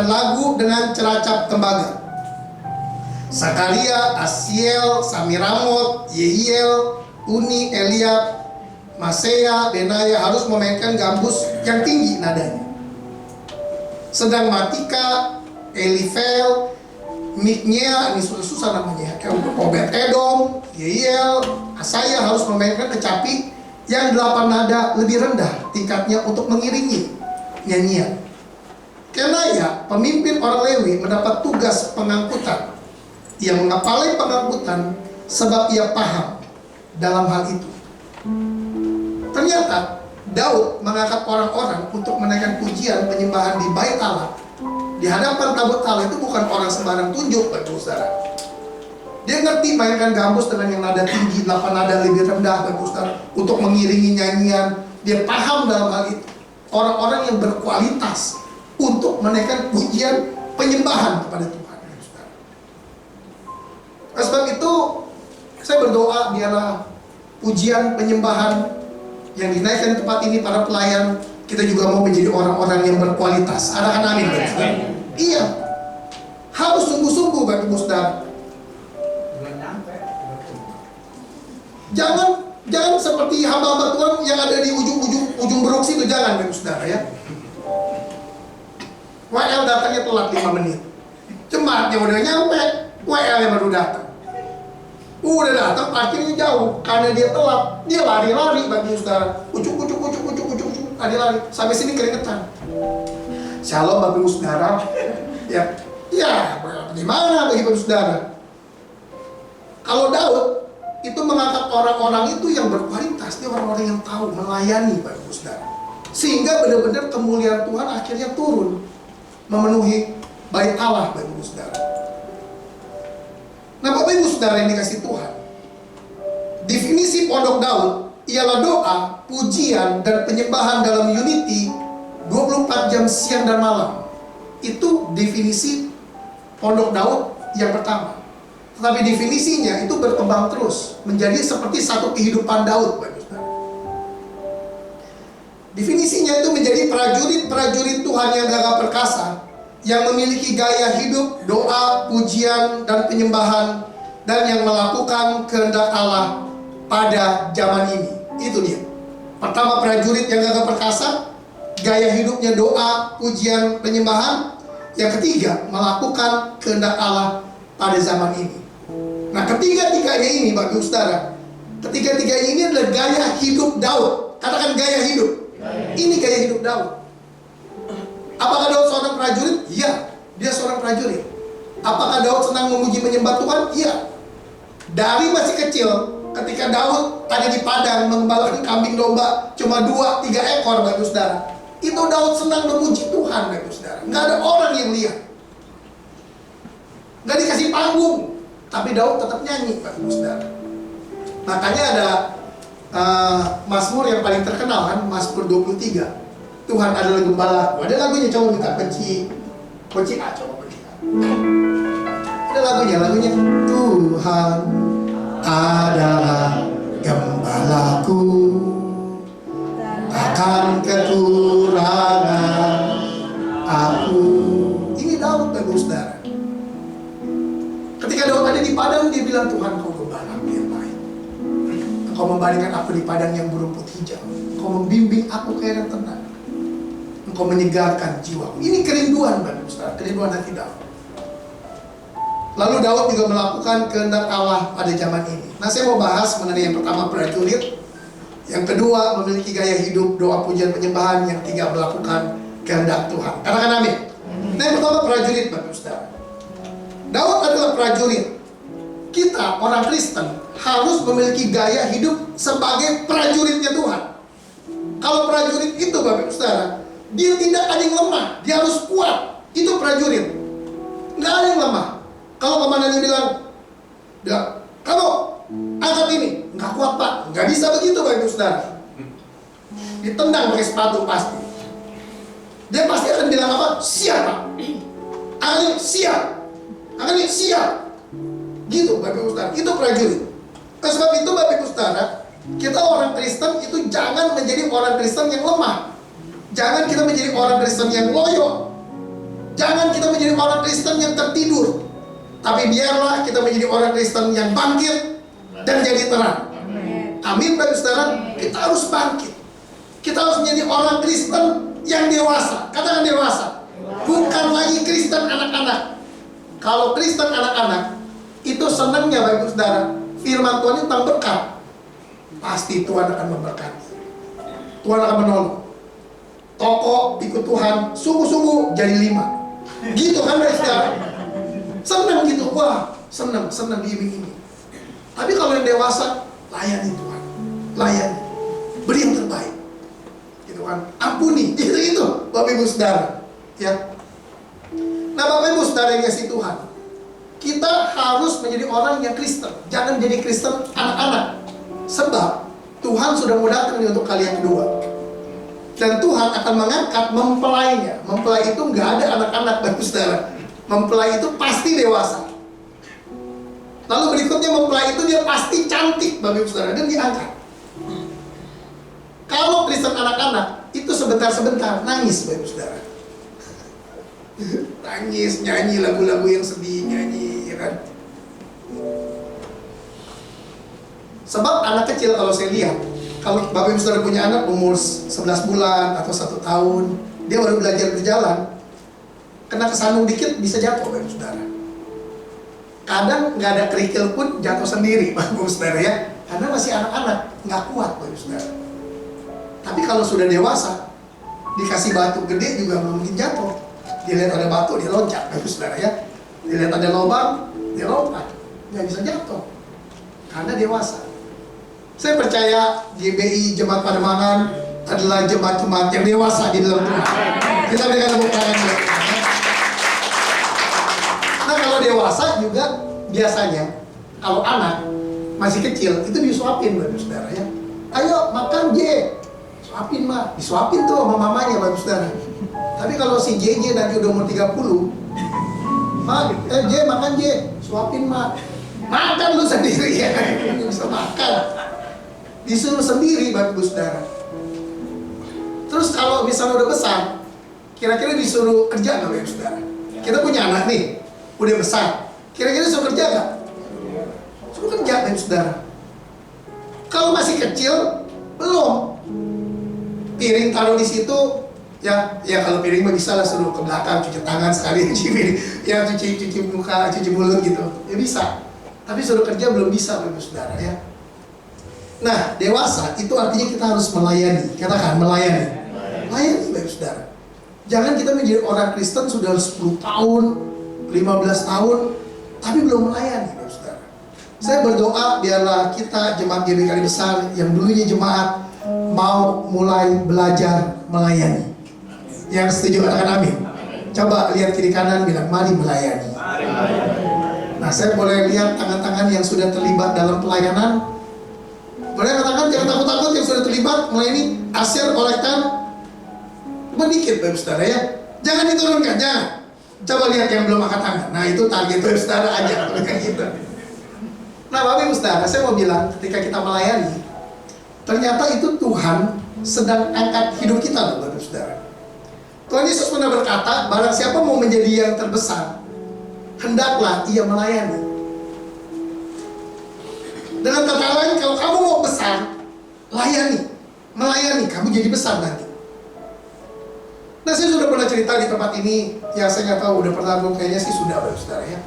lagu dengan ceracap tembaga. Sakaria, Asiel, Samiramot, Yehiel, Uni, Eliab, Masea, Benaya harus memainkan gambus yang tinggi nadanya. Sedang Matika, Elifel, Miknya, ini susah namanya, Obed Edom, Yehiel, Asaya harus memainkan kecapi yang 8 nada lebih rendah tingkatnya untuk mengiringi nyanyian. Kenaya, pemimpin orang Lewi, mendapat tugas pengangkutan. Ia mengapalai pengangkutan sebab ia paham dalam hal itu. Ternyata Daud mengangkat orang-orang untuk menaikkan pujian penyembahan di Bait Allah. Di hadapan tabut Allah itu bukan orang sembarang tunjuk, Bapak saudara. Dia ngerti mainkan gambus dengan yang nada tinggi, 8 nada lebih rendah, Bapak saudara, untuk mengiringi nyanyian. Dia paham dalam hal itu. Orang-orang yang berkualitas untuk menaikkan pujian penyembahan kepada Tuhan, Bapak saudara. Oleh sebab itu, saya berdoa biarlah pujian penyembahan yang dinaikkan di tempat ini para pelayan, kita juga mau menjadi orang-orang yang berkualitas. Ada kan amin, Bapak saudara? Iya, harus sungguh-sungguh Bapak saudara. Jangan seperti hamba-hamba Tuhan yang ada di ujung beruk situ, jangan Bapak saudara ya. WL datangnya telat 5 menit. Jemaatnya udah nyampe, WL yang baru datang. Udah datang, parkirnya jauh. Karena dia telat, dia lari-lari Bapak saudara. Ucuk, lari-lari. Sampai sini keringetan. Shalom Bapak saudara. Ya, gimana bagi Bapak saudara? Kalau Daud itu mengangkat orang-orang itu yang berkualitas, dia orang-orang yang tahu melayani Bapak saudara. Sehingga benar-benar kemuliaan Tuhan akhirnya turun memenuhi Bait Allah Bapak saudara. Nah Bapak Ibu saudara yang dikasih Tuhan, definisi pondok Daud ialah doa, pujian, dan penyembahan dalam unity 24 jam siang dan malam. Itu definisi pondok Daud yang pertama. Tetapi definisinya itu berkembang terus menjadi seperti satu kehidupan Daud, Bapak saudara. Definisinya itu menjadi prajurit-prajurit Tuhan yang gagah perkasa, yang memiliki gaya hidup, doa, pujian, dan penyembahan, dan yang melakukan kehendak Allah pada zaman ini. Itu dia. Pertama, prajurit yang gagah perkasa, gaya hidupnya doa, pujian, penyembahan. Yang ketiga, melakukan kehendak Allah pada zaman ini. Nah, ketiga-tiganya ini, Bapak saudara, ketiga-tiganya ini adalah gaya hidup Daud. Katakan gaya hidup. Ini gaya hidup Daud. Apakah Daud seorang prajurit? Iya, dia seorang prajurit. Apakah Daud senang memuji menyembah Tuhan? Iya. Dari masih kecil, ketika Daud ada di padang mengembalakan kambing domba cuma 2-3 ekor, Bapak saudara, itu Daud senang memuji Tuhan, Bapak saudara. Nggak ada orang yang lihat, nggak dikasih panggung, tapi Daud tetap nyanyi, Bapak saudara. Makanya ada Mazmur yang paling terkenal kan, Mazmur 23. Tuhan adalah gembalaku. Ada lagunya, coba minta kunci A, coba kunci A. Ada lagunya Tuhan adalah gembalaku, takkan kekurangan aku. Ini Daud, Bapak saudara. Ketika Daud ada di padang, dia bilang, Tuhan kau gembalaku yang baik. Engkau membaringkan aku di padang yang berumput hijau. Engkau membimbing aku ke air yang tenang. Engkau menyegarkan jiwaku. Ini kerinduan, Bapak saudara, kerinduan hati Daud. Lalu Daud juga melakukan kehendak Allah pada zaman ini. Nah, saya mau bahas mengenai yang pertama prajurit, yang kedua memiliki gaya hidup, doa, pujian, penyembahan, yang tiga melakukan kehendak Tuhan. Katakan amin. Nah, yang pertama prajurit, Bapak saudara. Daud adalah prajurit. kita orang Kristen harus memiliki gaya hidup sebagai prajuritnya Tuhan. Kalau prajurit itu Bapak Ibu Saudara, dia tidak ada yang lemah, dia harus kuat. Itu prajurit, nggak ada yang lemah. Kalau komandannya bilang, kamu angkat ini, nggak kuat Pak, nggak bisa begitu Bapak Ibu Saudara. Ditendang pakai sepatu pasti. Dia pasti akan bilang apa? Siap Pak. Angkat ini, siap. Angkat ini, siap. Gitu Bapak Ibu Saudara, itu prajurit. Oleh sebab itu Bapak Ibu Saudara, kita orang Kristen itu jangan menjadi orang Kristen yang lemah. Jangan kita menjadi orang Kristen yang loyo. Jangan kita menjadi orang Kristen yang tertidur. Tapi biarlah kita menjadi orang Kristen yang bangkit dan jadi terang. Amin Bapak Ibu Saudara, kita harus bangkit. Kita harus menjadi orang Kristen yang dewasa. Katakan dewasa. Bukan lagi Kristen anak-anak. Kalau Kristen anak-anak, itu senangnya Bapak Ibu Saudara, firman Tuhan itu tentang berkat. Pasti Tuhan akan memberkati. Tuhan akan menolong. Toko ikut Tuhan, sungguh-sungguh jadi 5. Gitu kan Bapak Ibu Saudara? Senang gitu, wah senang diiming-iming. Tapi kalau yang dewasa, layani Tuhan, layani, beri yang terbaik. Gitu kan? Ampuni, itu Bapak Ibu Saudara. Ya. Nah Bapak Ibu Saudara yang kasih Tuhan, kita harus menjadi orang yang Kristen. Jangan jadi Kristen anak-anak. Sebab Tuhan sudah mau datang untuk kali yang kedua. Dan Tuhan akan mengangkat mempelainya. Mempelai itu nggak ada anak-anak Bapak Saudara. Mempelai itu pasti dewasa. Lalu berikutnya mempelai itu dia pasti cantik Bapak Saudara, dan diangkat. Kalau Kristen anak-anak itu sebentar-sebentar nangis Bapak Saudara. Nangis, nyanyi lagu-lagu yang sedih, nyanyi, ya kan? Sebab anak kecil kalau saya lihat, kalau Bapak Ibu Saudara punya anak umur 11 bulan atau 1 tahun, dia baru belajar berjalan, kena kesandung dikit bisa jatuh Bapak Ibu Saudara. Kadang nggak ada kerikil pun jatuh sendiri Bapak Ibu Saudara ya, karena masih anak-anak, nggak kuat Bapak Ibu Saudara. Tapi kalau sudah dewasa, dikasih batu gede juga nggak mungkin jatuh. Dia lihat ada batu, dia loncat Bapak Ibu Saudara ya. Dia lihat ada lubang, dia lompat, nggak bisa jatuh, karena dewasa. Saya percaya GBI Jemaat Pademangan adalah jemaat-jemaat yang dewasa di dalam Tuhan. Kita berikan tepuk tangan. Nah kalau dewasa juga biasanya kalau anak masih kecil itu disuapin Bapak Saudara ya. Ayo makan J, suapin mah, disuapin tuh sama mamanya Bapak Saudara. Tapi kalau si JJ nanti udah umur 30, J makan J, suapin mah, makan lu sendiri ya, bisa makan. Disuruh sendiri Bapak Ibu Saudara. Terus kalau misalnya udah besar, kira-kira disuruh kerja nggak Bapak Ibu Saudara? Kita punya anak nih, udah besar, kira-kira disuruh kerja nggak? Suruh kerja Bapak Ibu Saudara. Kalau masih kecil, belum. Piring taruh di situ, ya kalau piring mah bisa lah suruh ke belakang, cuci tangan sekali, cuci piring, ya cuci muka, cuci mulut gitu, ya bisa. Tapi suruh kerja belum bisa Bapak Ibu Saudara ya. Nah, dewasa itu artinya kita harus melayani. Katakan, melayani. Layani Bapak Saudara. Jangan kita menjadi orang Kristen sudah 10 tahun, 15 tahun, tapi belum melayani Bapak Saudara. Saya berdoa biarlah kita jemaat GBI Kali Besar yang dulunya jemaat mau mulai belajar melayani. Yang setuju katakan amin. Coba lihat kiri kanan bilang, mari melayani. Nah, saya boleh lihat tangan-tangan yang sudah terlibat dalam pelayanan. Boleh katakan, jangan takut-takut yang sudah terlibat melayani. Asyir, kolektan sedikit Bapak Saudara ya. Jangan diturunkan, jangan. Coba lihat yang belum angkat tangan. Nah itu target Bapak Saudara aja, bukan kita. Nah Bapak Ibu Saudara, saya mau bilang ketika kita melayani, ternyata itu Tuhan sedang angkat hidup kita loh Bapak Ibu Saudara. Tuhan Yesus pernah berkata, barang siapa mau menjadi yang terbesar, hendaklah ia melayani. Dengan kata lain, kalau kamu mau besar, layani, melayani, kamu jadi besar nanti. Nah, saya sudah pernah cerita di tempat ini, ya saya nggak tahu udah pernah belum, kayaknya sih sudah Bapak Saudara ya.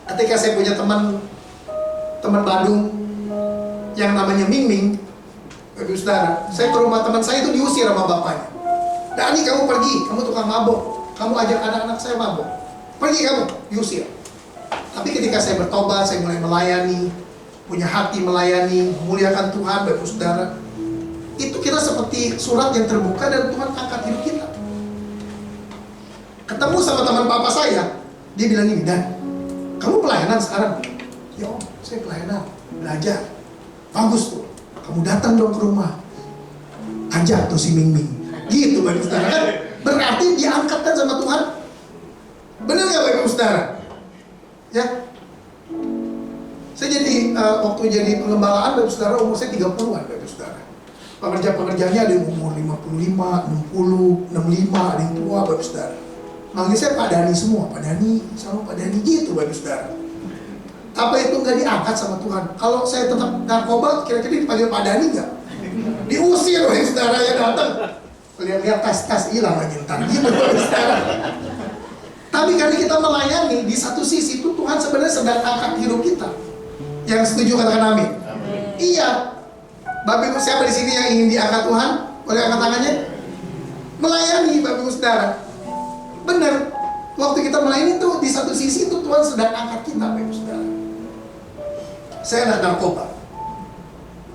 Ketika saya punya teman Bandung yang namanya Ming, Bapak Saudara, saya ke rumah teman saya itu diusir sama bapaknya. Dani, kamu pergi, kamu tukang mabok, kamu ajak anak-anak saya mabok, pergi kamu, diusir. Tapi ketika saya bertobat, saya mulai melayani, punya hati melayani, memuliakan Tuhan, Bapak Saudara. Itu kita seperti surat yang terbuka dan Tuhan angkat hidup kita. Ketemu sama teman papa saya, dia bilang gini, Dan, kamu pelayanan sekarang? Ya om, saya pelayanan, belajar. Bagus tuh, kamu datang dong ke rumah, ajak tuh si Ming Ming. Gitu Bapak Saudara kan? Berarti diangkat kan sama Tuhan. Benar gak Bapak Saudara? Ya. Saya jadi, waktu jadi pengembalaan Bapak Saudara, umur saya 30-an Bapak Saudara. Pekerja-pekerjanya ada yang umur 55, 60, 65, ada yang tua Bapak Saudara. Manggil saya Pak Dani semua, Pak Dani, sama Pak Dani gitu Bapak Saudara. Apa itu nggak diangkat sama Tuhan? Kalau saya tetap narkoba, kira-kira dipanggil Pak Dani nggak? Diusir Bapak Saudara yang datang. Lihat-lihat tas-tas hilang lagi ntar gitu Bapak Saudara. Tapi karena kita melayani, di satu sisi itu Tuhan sebenarnya sedang angkat hidup kita. Yang setuju katakan amin. Iya. Bapak Ibu siapa di sini yang ingin diangkat Tuhan? Boleh angkat tangannya? Melayani Bapak Ibu Saudara. Benar. Waktu kita melayani itu di satu sisi itu Tuhan sedang angkat kita Bapak Ibu Saudara. Saya anak narkoba.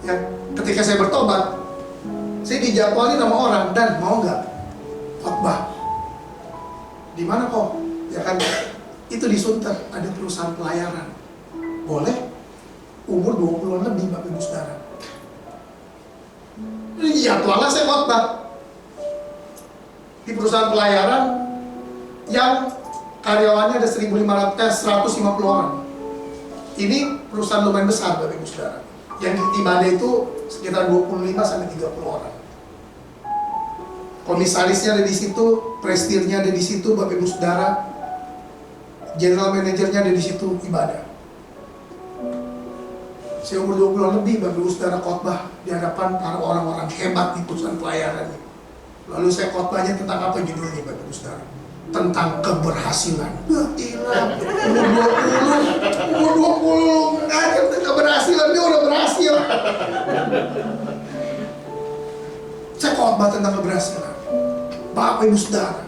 Ya, ketika saya bertobat, saya dijadwalin sama orang, Dan mau nggak khotbah? Di mana kok? Ya kan, itu di Sunter ada perusahaan pelayaran. Boleh? Umur 20-an lebih Bapak Ibu Saudara. Jadwalnya saya khotbah di perusahaan pelayaran yang karyawannya ada 150 orang. Ini perusahaan lumayan besar Bapak Ibu Saudara. Yang ibadah itu sekitar 25 sampai 30 orang. Komisarisnya ada di situ, presidennya ada di situ Bapak Ibu Saudara. General manajernya ada di situ ibadah. Saya umur 20 lebih Bapak Ibu Saudara khotbah di hadapan para orang-orang hebat di perusahaan pelayaran. Lalu saya khotbahnya tentang apa judulnya Bapak Ibu Saudara? Tentang keberhasilan. Umur 20 nggak tentang keberhasilan, dia udah berhasil. Saya khotbah tentang keberhasilan. Bapak Ibu Saudara,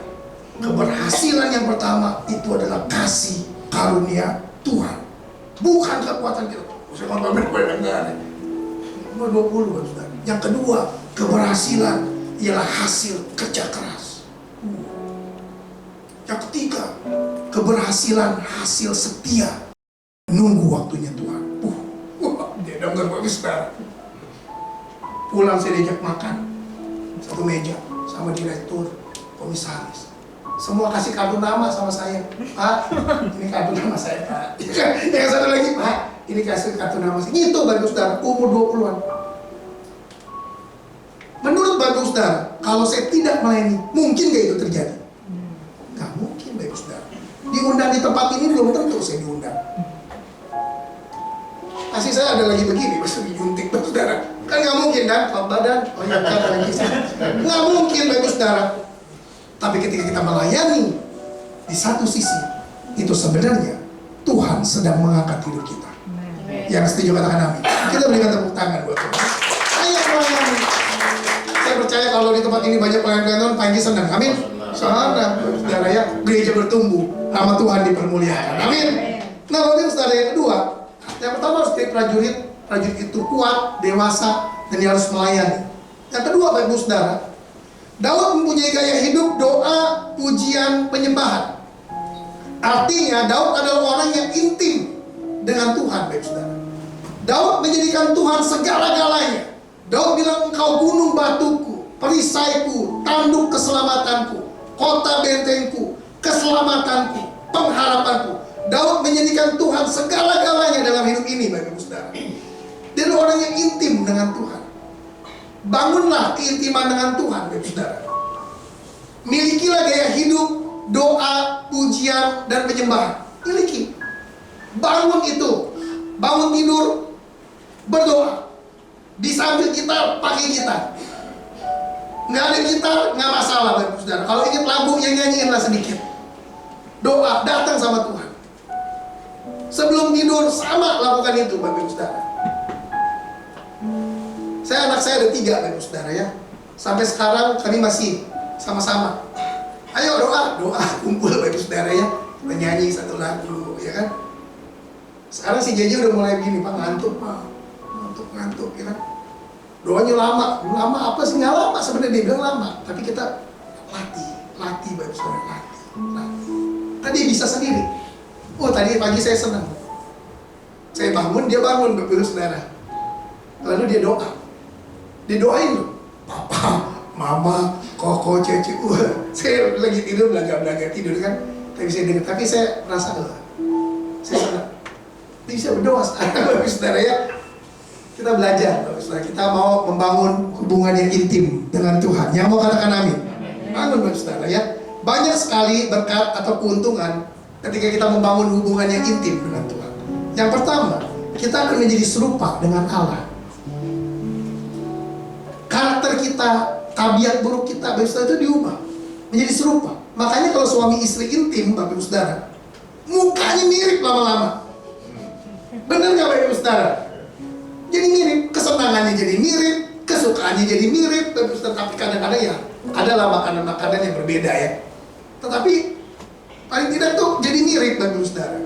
keberhasilan yang pertama itu adalah kasih karunia Tuhan, bukan kekuatan kita. Saya khotbah benar-benar umur 20 Bapak Saudara. Yang kedua, keberhasilan ialah hasil kerja keras. Yang ketiga, keberhasilan hasil setia menunggu waktunya Tuhan. Dia dengar Bapak Saudara. Pulang saya diajak makan satu meja sama direktur, komisaris. Semua kasih kartu nama sama saya. Pak, ini kartu nama saya Pak. Yang satu lagi Pak, ini kasih kartu nama saya. Itu Bapak Saudara, umur 20-an. Menurut Bapak Saudara, kalau saya tidak melayani, mungkin gak itu terjadi? Gak mungkin Bapak Saudara. Diundang di tempat ini belum tentu saya diundang. Kasih saya ada lagi begini, masih dijuntik Bapak Saudara. Kan gak mungkin Dan, Pak Badan. Oh iya, kan lagi. Gak mungkin Bapak Saudara. Tapi ketika kita melayani, di satu sisi, itu sebenarnya Tuhan sedang mengangkat hidup kita. Yang setuju katakan amin. Kita berikan tepuk tangan buat Tuhan. Ayo melayani. Saya percaya kalau di tempat ini banyak pelayan-pelayan, Panji senang. Amin. Saudara, saudara ya, gereja bertumbuh, nama Tuhan dipermuliakan. Amin. Nah, kemudian saudara yang kedua, yang pertama harus jadi prajurit. Prajurit itu kuat, dewasa, dan dia harus melayani. Yang kedua, Bapak Ibu Saudara, Daud mempunyai gaya hidup doa, pujian, penyembahan. Artinya Daud adalah orang yang intim dengan Tuhan, Bapak Saudara. Daud menjadikan Tuhan segala-galanya. Daud bilang, engkau gunung batuku, perisaiku, tanduk keselamatanku, kota bentengku, keselamatanku, pengharapanku. Daud menjadikan Tuhan segala-galanya dalam hidup ini, Bapak Ibu Saudara. Dia adalah orang yang intim dengan Tuhan. Bangunlah keintiman dengan Tuhan, Bapak Saudara. Milikilah gaya hidup, doa, pujian, dan penyembahan. Miliki. Bangun itu. Bangun tidur, berdoa. Bisa ambil gitar, pakai gitar. Nggak ada gitar, nggak masalah Bapak Saudara. Kalau ingin lagu, yang nyanyiinlah sedikit. Doa, datang sama Tuhan. Sebelum tidur, sama lakukan itu Bapak Saudara. Anak saya ada 3 Bapak Saudara ya. Sampai sekarang kami masih sama-sama. Ayo doa, kumpul Bapak Saudara ya. Menyanyi satu lagu, ya kan? Sekarang si JJ udah mulai begini, Pak, ngantuk Pak, ngantuk ya kan. Doanya lama apa sih? Nggak lama sebenarnya, dia bilang lama, tapi kita latih Bapak Saudara, latih. Tadi bisa sendiri. Oh, tadi pagi saya senang, saya bangun, dia bangun Bapak Saudara. Lalu dia doain loh, Papa, Mama, Koko, Cece. Saya lagi tidur, belaga tidur kan, tapi saya dengar, tapi saya rasa saya senang. Dia bisa berdoa sekarang, Saudara ya. Kita belajar, Saudara. Kita mau membangun hubungan yang intim dengan Tuhan. Yang mau katakan amin? Bangun, Saudara ya. Banyak sekali berkat atau keuntungan ketika kita membangun hubungan yang intim dengan Tuhan. Yang pertama, kita akan menjadi serupa dengan Allah. Karakter kita, tabiat buruk kita, Bapak Saudara, itu diubah menjadi serupa. Makanya kalau suami istri intim, Bapak Saudara, mukanya mirip lama-lama. Benar nggak Bapak Saudara? Jadi mirip, kesenangannya jadi mirip, kesukaannya jadi mirip, tetapi kadang-kadang ya adalah makanan-makanan yang berbeda ya. Tetapi paling tidak tuh jadi mirip Bapak Saudara.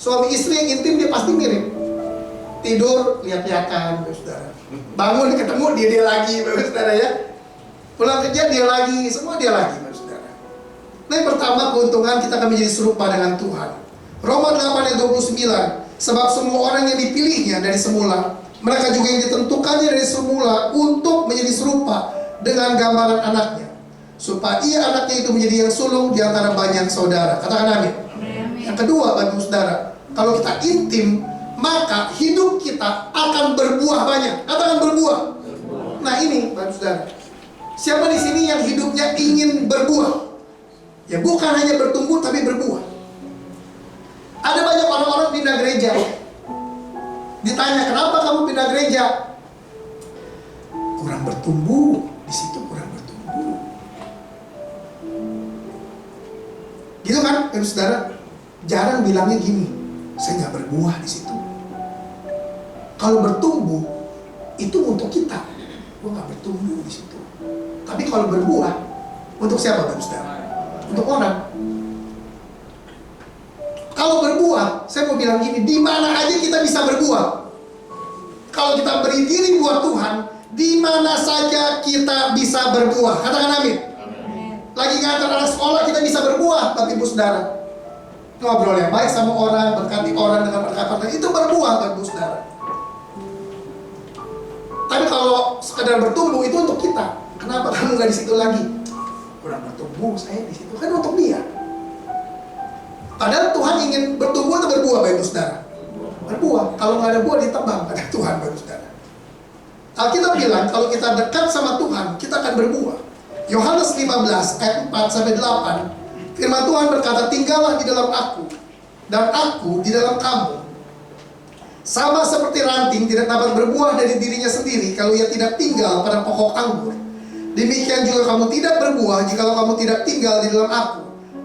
Suami istri yang intim dia pasti mirip. Tidur lihat-lihatan Bapak Saudara. Bangun ketemu dia lagi Bapak Saudara ya. Pulang kerja dia lagi, semua dia lagi Bapak Saudara. Nah, yang pertama keuntungan kita akan menjadi serupa dengan Tuhan. Roma 8 ayat 29. Sebab semua orang yang dipilihnya dari semula, mereka juga yang ditentukannya dari semula untuk menjadi serupa dengan gambaran anaknya, supaya ia anaknya itu menjadi yang sulung di antara banyak saudara. Katakan amin. Yang kedua Bapak Saudara, kalau kita intim, maka hidup kita akan berbuah banyak. Katakan berbuah. Nah ini Bapak Saudara, siapa di sini yang hidupnya ingin berbuah? Ya bukan hanya bertumbuh tapi berbuah. Ada banyak orang-orang pindah gereja. Ditanya, kenapa kamu pindah gereja? Kurang bertumbuh, di situ kurang bertumbuh. Gitu kan, Bapak Saudara? Jarang bilangnya gini, saya nggak berbuah di situ. Kalau bertumbuh, itu untuk kita. Gua nggak bertumbuh di situ. Tapi kalau berbuah, untuk siapa Bapak Saudara? Untuk orang. Kalau berbuah, saya mau bilang gini, di mana aja kita bisa berbuah. Kalau kita beri diri buat Tuhan, di mana saja kita bisa berbuah. Katakan amin. Lagi ngantar anak sekolah, kita bisa berbuah, Bapak Ibu Saudara. Ngobrol yang baik sama orang, berkati orang dengan perkataan, itu berbuah, Bapak Ibu Saudara. Tapi kalau sekedar bertumbuh, itu untuk kita. Kenapa kamu nggak di situ lagi? Kurang bertumbuh, saya di situ. Kan untuk dia. Padahal Tuhan ingin bertumbuh atau berbuah, Bapak Ibu Saudara? Berbuah. Kalau nggak ada buah, ditebang, kata Tuhan, Bapak Ibu Saudara. Alkitab bilang, kalau kita dekat sama Tuhan, kita akan berbuah. Yohanes 15 ayat 4-8, firman Tuhan berkata, tinggallah di dalam aku, dan aku di dalam kamu. Sama seperti ranting tidak dapat berbuah dari dirinya sendiri kalau ia tidak tinggal pada pokok anggur. Demikian juga kamu tidak berbuah jikalau kamu tidak tinggal di dalam aku.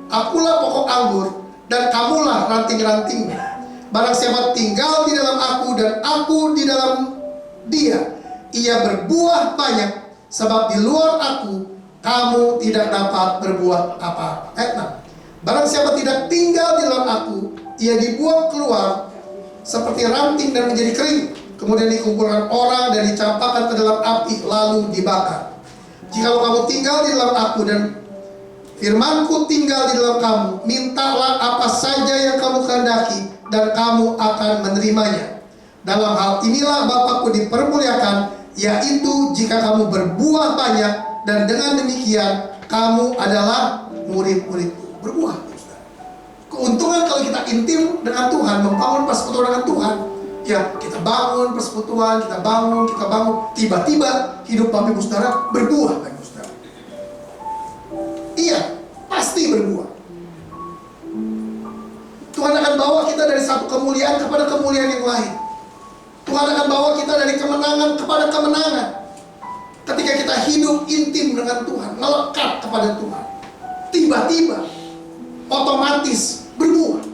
Akulah pokok anggur, dan kamulah ranting-rantingnya. Barang siapa tinggal di dalam aku dan aku di dalam dia, ia berbuah banyak, sebab di luar aku kamu tidak dapat berbuat apa-apa. Ayat 6. Barang siapa tidak tinggal di dalam aku, ia dibuang keluar seperti ranting dan menjadi kering, kemudian dikumpulkan orang dan dicampakkan ke dalam api lalu dibakar. Jikalau kamu tinggal di dalam aku dan firmanku tinggal di dalam kamu, mintalah apa saja yang kamu kehendaki dan kamu akan menerimanya. Dalam hal inilah Bapakku dipermuliakan, yaitu jika kamu berbuah banyak, dan dengan demikian kamu adalah murid-muridku. Berbuah. Keuntungan kalau kita intim dengan Tuhan, membangun persekutuan dengan Tuhan, ya kita bangun persekutuan, kita bangun, tiba-tiba hidup Bapak Ibu Saudara berbuah, Bapak Ibu Saudara. Iya, pasti berbuah. Tuhan akan bawa kita dari satu kemuliaan kepada kemuliaan yang lain. Tuhan akan bawa kita dari kemenangan kepada kemenangan. Ketika kita hidup intim dengan Tuhan, melekat kepada Tuhan, tiba-tiba otomatis berbuah.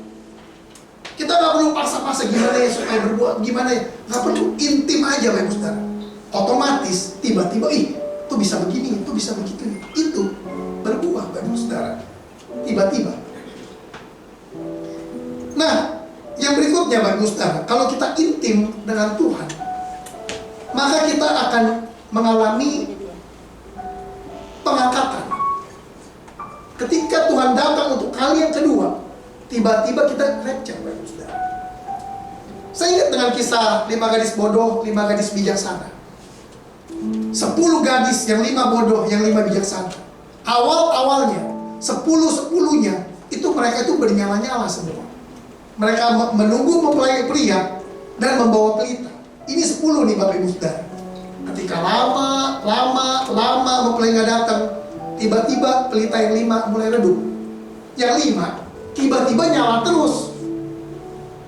Kita gak perlu paksa-paksa gimana ya supaya berbuah, gimana ya, gak perlu, intim aja Bapak Ibu Saudara. Otomatis tiba-tiba, itu bisa begini, itu bisa begitu, itu berbuah Bapak Ibu Saudara. Tiba-tiba. Nah, yang Yang berikutnya Bapak Saudara, kalau kita intim dengan Tuhan, maka kita akan mengalami pengangkatan. Ketika Tuhan datang untuk kali yang kedua, tiba-tiba kita rapture Bapak Saudara. Saya ingat dengan kisah 5 gadis bodoh, 5 gadis bijaksana. 10 gadis, yang 5 bodoh, yang 5 bijaksana. Awal-awalnya 10-10-nya itu mereka itu bernyala-nyala semua. Mereka menunggu mempelai pria dan membawa pelita. Ini 10 nih Bapak Ibu Saudara. Ketika lama mempelai nggak datang, tiba-tiba pelita yang 5 mulai redup. Yang 5 tiba-tiba nyala terus.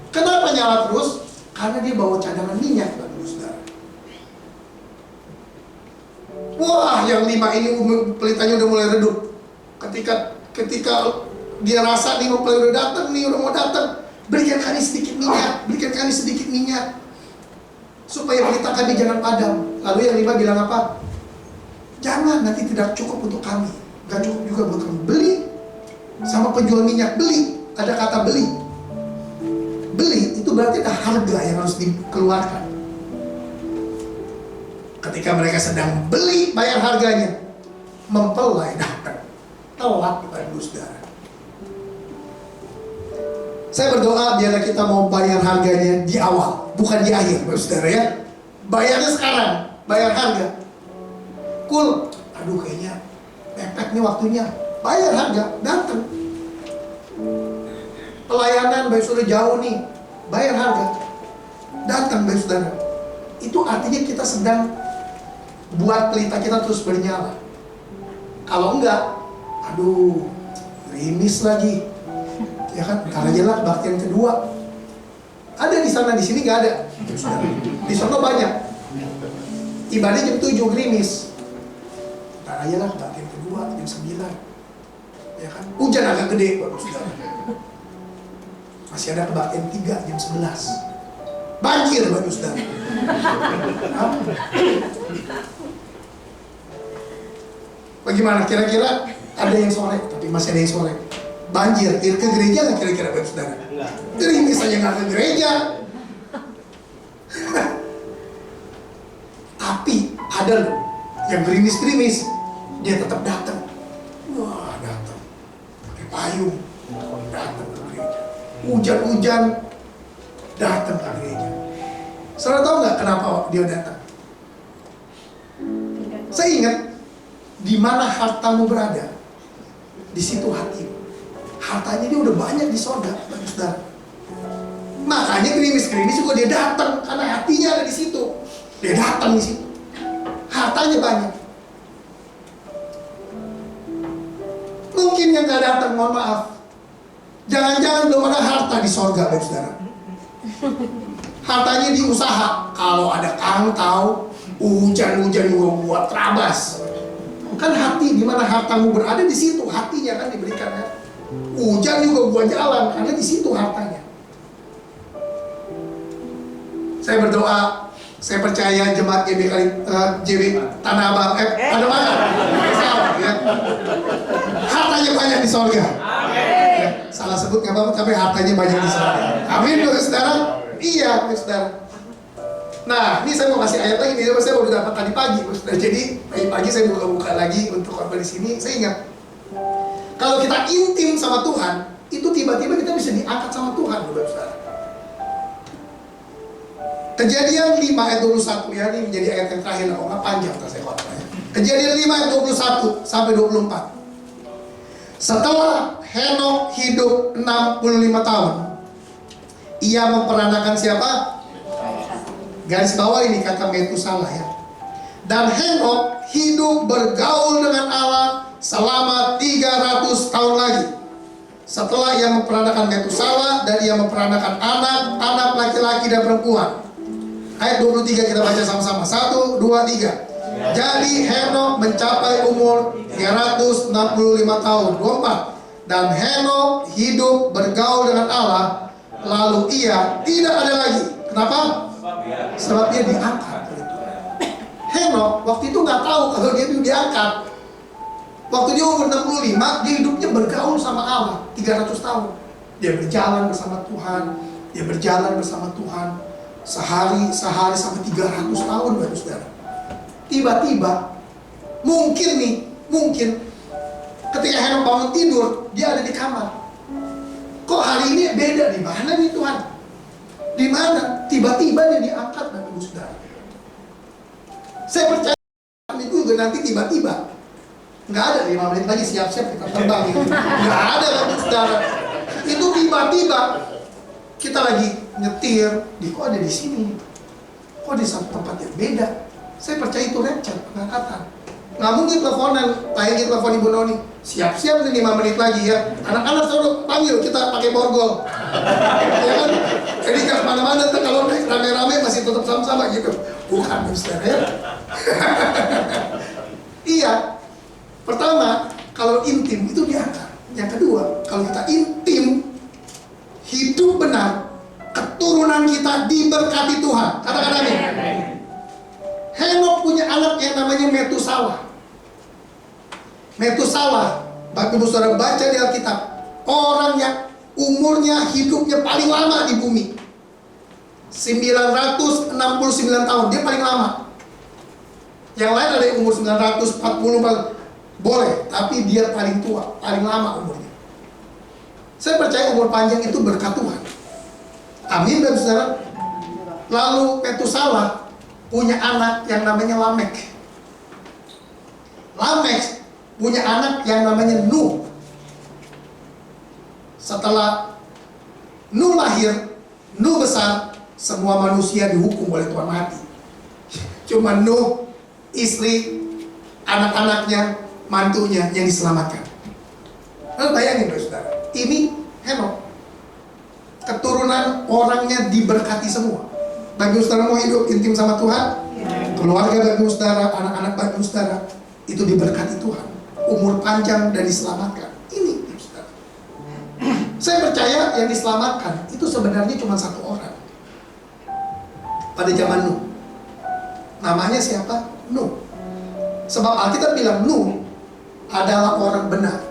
Kenapa nyala terus? Karena dia bawa cadangan minyak Bapak Ibu Saudara. Wah, yang 5 ini pelitanya udah mulai redup. Ketika dia rasa nih mempelai udah datang nih, udah mau datang, berikan kami sedikit minyak, supaya pelita kami jangan padam. Lalu yang 5 bilang apa? Jangan, nanti tidak cukup untuk kami, gak cukup juga buat kami. Beli sama penjual minyak, beli. Ada kata beli. Beli itu berarti ada harga yang harus dikeluarkan. Ketika mereka sedang beli, bayar harganya, mempelai datang. Telat Bapak Ibu Saudara. Saya berdoa biarlah kita mau bayar harganya di awal, bukan di akhir Bapak Saudara ya. Bayarnya sekarang, bayar harga. Cool, aduh kayaknya mepet nih waktunya. Bayar harga, datang. Pelayanan Bapak Saudara jauh nih, bayar harga. Datang Bapak Saudara. Itu artinya kita sedang buat pelita kita terus bernyala. Kalau enggak, aduh, gerimis lagi. Ya kan, ntar aja lah baktian kedua. Ada di sana, di sini nggak ada. Di sana banyak. Ibadah jam 7 gerimis. Ntar aja lah baktian kedua jam 9. Ya kan, hujan agak gede Bapak Saudara. Masih ada kebaktian 3 jam 11. Banjir Bapak Saudara. Bagaimana kira-kira? Ada yang sore, tapi masih ada yang sore. Banjir, ke gereja nggak kira-kira Bapak Saudara? Gerimis aja nggak ke gereja. Tapi ada loh yang gerimis-gerimis, dia tetap datang. Wah, datang pakai payung, datang ke gereja. Hujan-hujan, datang ke gereja. Saudara tahu nggak kenapa dia datang? Saya ingat, di mana hartamu berada, di situ hatimu. Hartanya dia udah banyak di sorga, Bapak Saudara. Makanya gerimis-gerimis juga dia datang, karena hatinya ada di situ. Dia datang di situ. Hartanya banyak. Mungkin yang nggak datang, mohon maaf. Jangan-jangan belum ada harta di sorga, Bapak Saudara. Hartanya di usaha. Kalau ada kang tahu, hujan-hujan juga buat terabas. Kan hati, di mana hartamu berada di situ hatinya kan diberikan ya. Hujan juga gua jalan karena di situ hartanya. Saya berdoa, saya percaya jemaat JB Tanah Abang, ada mana? Ya. Hartanya banyak di sorga. Ya, salah sebut nggak apa-apa, tapi hartanya banyak di sorga. Amin, Bapak Saudara. Iya, Bapak Saudara. Nah, ini saya mau kasih ayat lagi nih, saya baru dapat tadi pagi. Jadi pagi saya buka-buka lagi untuk khotbah di sini. Saya ingat, kalau kita intim sama Tuhan, itu tiba-tiba kita bisa diangkat sama Tuhan, Bapak Saudara. Kejadian 5 ayat 21 ya, ini menjadi ayat yang terakhir, kalau nggak panjang saya khotbah ya. Kejadian 5 ayat 21 sampai 24. Setelah Henokh hidup 65 tahun, ia memperanakan siapa? Garis bawah ini kata Metusalah ya. Dan Henokh hidup bergaul dengan Allah selama 300 tahun lagi. Setelah ia memperanakan Metusalah dan ia memperanakan anak laki-laki dan perempuan. Ayat 23 kita baca sama-sama. 1, 2, 3. Jadi Henokh mencapai umur 365 tahun. 24. Dan Henokh hidup bergaul dengan Allah, lalu ia tidak ada lagi. Kenapa? Sebab dia diangkat. Henokh waktu itu nggak tahu kalau dia diangkat. Waktu dia umur 65, dia hidupnya bergaul sama Allah 300 tahun. Dia berjalan bersama Tuhan, Dia berjalan bersama Tuhan sehari sampai 300 tahun, Bapak Saudara. Tiba-tiba, mungkin ketika Henok bangun tidur, dia ada di kamar. Kok hari ini beda? Di mana nih Tuhan? Di mana? Tiba-tiba dia diangkat, Bapak Saudara. Saya percaya itu juga nanti tiba-tiba. Nggak ada 5 menit lagi siap-siap kita terbang gitu. Nggak ada, Bapak Saudara. Itu tiba-tiba kita lagi nyetir, kok ada di sini? Kok di satu tempat yang beda? Saya percaya itu rapture, pengangkatan. Nggak mungkin teleponan, kayak kita telepon Ibu Noni. Siap-siap nih 5 menit lagi ya. Anak-anak selalu panggil, kita pakai borgol. Ya kan? Jadi nggak kemana-mana, kalau naik rame-rame masih tetap sama-sama gitu. Bukan, Saudara ya. Iya. Pertama, kalau intim itu diangkat. Yang kedua, kalau kita intim, hidup benar, keturunan kita diberkati Tuhan. Katakan amin. Henok punya anak yang namanya Metusalah. Metusalah, Bapak Ibu Saudara baca di Alkitab, orang yang umurnya, hidupnya paling lama di bumi. 969 tahun, dia paling lama. Yang lain ada yang umur 940, boleh, tapi dia paling tua, paling lama umurnya. Saya percaya umur panjang itu berkat Tuhan. Amin, dan Saudara. Lalu Metusalah punya anak yang namanya Lamek. Lamek punya anak yang namanya Nuh. Setelah Nuh lahir, Nuh besar, semua manusia dihukum oleh Tuhan mati. Cuma Nuh, istri, anak-anaknya, mantunya yang diselamatkan. Lalu bayangin, Saudara, ini Henok, keturunan orangnya diberkati semua. Bagi Saudara mau hidup intim sama Tuhan, keluarga bagi Saudara, anak-anak bagi Saudara, itu diberkati Tuhan, umur panjang dan diselamatkan. Ini Saudara. Saya percaya yang diselamatkan itu sebenarnya cuma satu orang. Pada zaman Nuh, namanya siapa? Nuh. Sebab Alkitab bilang Nuh adalah orang benar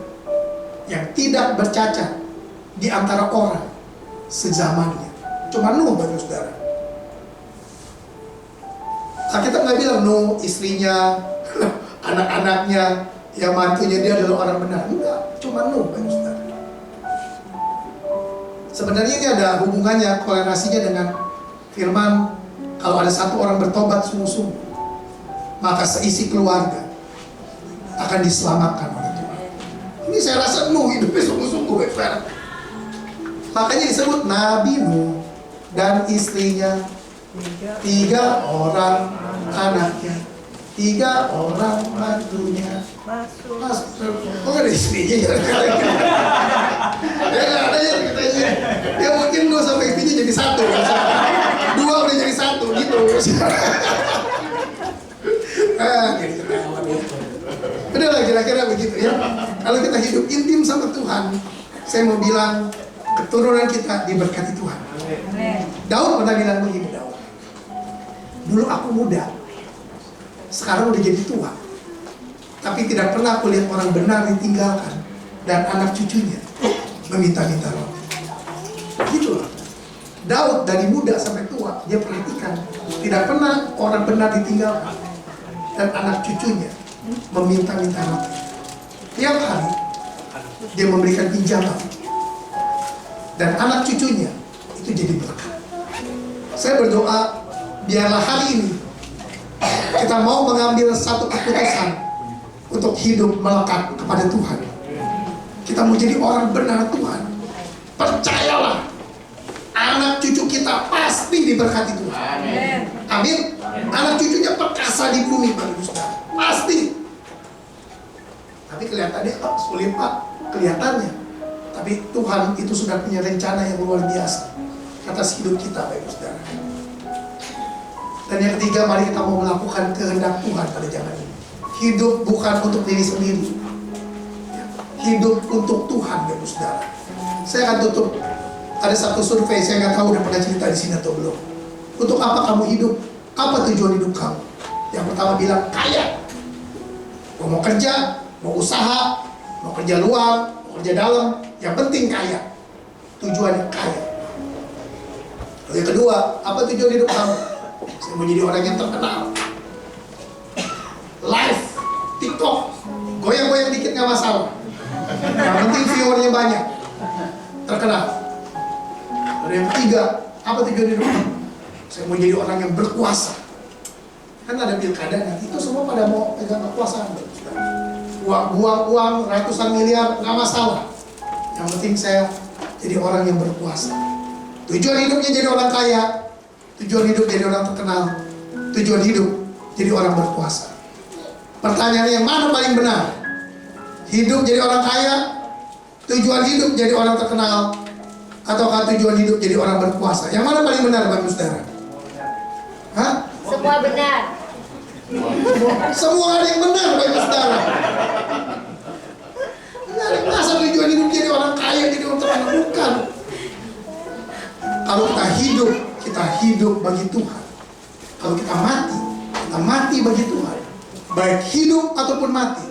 yang tidak bercacat di antara orang sezamannya. Cuma Nuh, bagi Saudara. Alkitab nggak bilang Nuh, istrinya, anak-anaknya, yang mantunya dia adalah orang benar. Enggak, cuma Nuh, bagi Saudara. Sebenarnya ini ada hubungannya, korelasinya dengan firman, kalau ada satu orang bertobat sungguh-sungguh, maka seisi keluarga akan diselamatkan oleh Tuhan. Ini saya rasa Nuh hidupnya sungguh-sungguh, Saudara. Makanya disebut Nabi Nuh dan istrinya, 3 orang anaknya, 3 orang mantunya. Masuk. Kok gak ada istrinya ya? Ya gak ada ya katanya. Ya mungkin Nuh sama istrinya jadi satu. 2 udah jadi satu gitu. Jadi ketahuan ya. Udahlah kira-kira begitu ya. Kalau kita hidup intim sama Tuhan, saya mau bilang keturunan kita diberkati Tuhan. Daud pernah bilang begini, Daud, dulu aku muda, sekarang udah jadi tua, tapi tidak pernah aku lihat orang benar ditinggalkan dan anak cucunya meminta-minta roti. Gitu loh. Daud dari muda sampai tua, dia perhatikan, tidak pernah orang benar ditinggalkan dan anak cucunya meminta-minta roti. Tiap hari dia memberikan pinjaman dan anak cucunya itu jadi berkat. Saya berdoa, biarlah hari ini kita mau mengambil satu keputusan untuk hidup melekat kepada Tuhan. Kita mau jadi orang benar Tuhan. Percayalah, anak cucu kita pasti diberkati Tuhan. Amin. Anak cucunya perkasa di bumi, Pak Saudara. Pasti. Tapi kelihatannya sulit, Pak. Kelihatannya. Tapi Tuhan itu sudah punya rencana yang luar biasa atas hidup kita, Bapak Saudara. Dan yang ketiga, mari kita mau melakukan kehendak Tuhan pada zaman ini. Hidup bukan untuk diri sendiri, hidup untuk Tuhan, Bapak Saudara. Saya akan tutup. Ada satu survei, saya nggak tahu udah pernah cerita di sini atau belum. Untuk apa kamu hidup? Apa tujuan hidup kamu? Yang pertama bilang kaya. Mau kerja, mau usaha, mau kerja luar, mau kerja dalam, yang penting kaya. Tujuannya kaya. Yang kedua, apa tujuan hidup kamu? Saya mau jadi orang yang terkenal. Live, TikTok, goyang-goyang dikit gak masalah. Yang penting viewernya banyak, terkenal. Ada yang ketiga, apa tujuan hidup kamu? Saya mau jadi orang yang berkuasa. Kan ada pilkada nanti, itu semua pada mau pegang kekuasaan. Buang uang ratusan miliar, gak masalah. Yang penting saya jadi orang yang berkuasa. Tujuan hidupnya jadi orang kaya, tujuan hidup jadi orang terkenal, tujuan hidup jadi orang berkuasa. Pertanyaannya yang mana paling benar? Hidup jadi orang kaya, tujuan hidup jadi orang terkenal, ataukah tujuan hidup jadi orang berkuasa? Yang mana paling benar, Bapak Saudara? Hah? Semua benar. Semua ada yang benar, Bapak Saudara. Nggak ada masa tujuan hidup jadi orang kaya, jadi orang terkenal, bukan. Kalau kita hidup bagi Tuhan. Kalau kita mati bagi Tuhan. Baik hidup ataupun mati,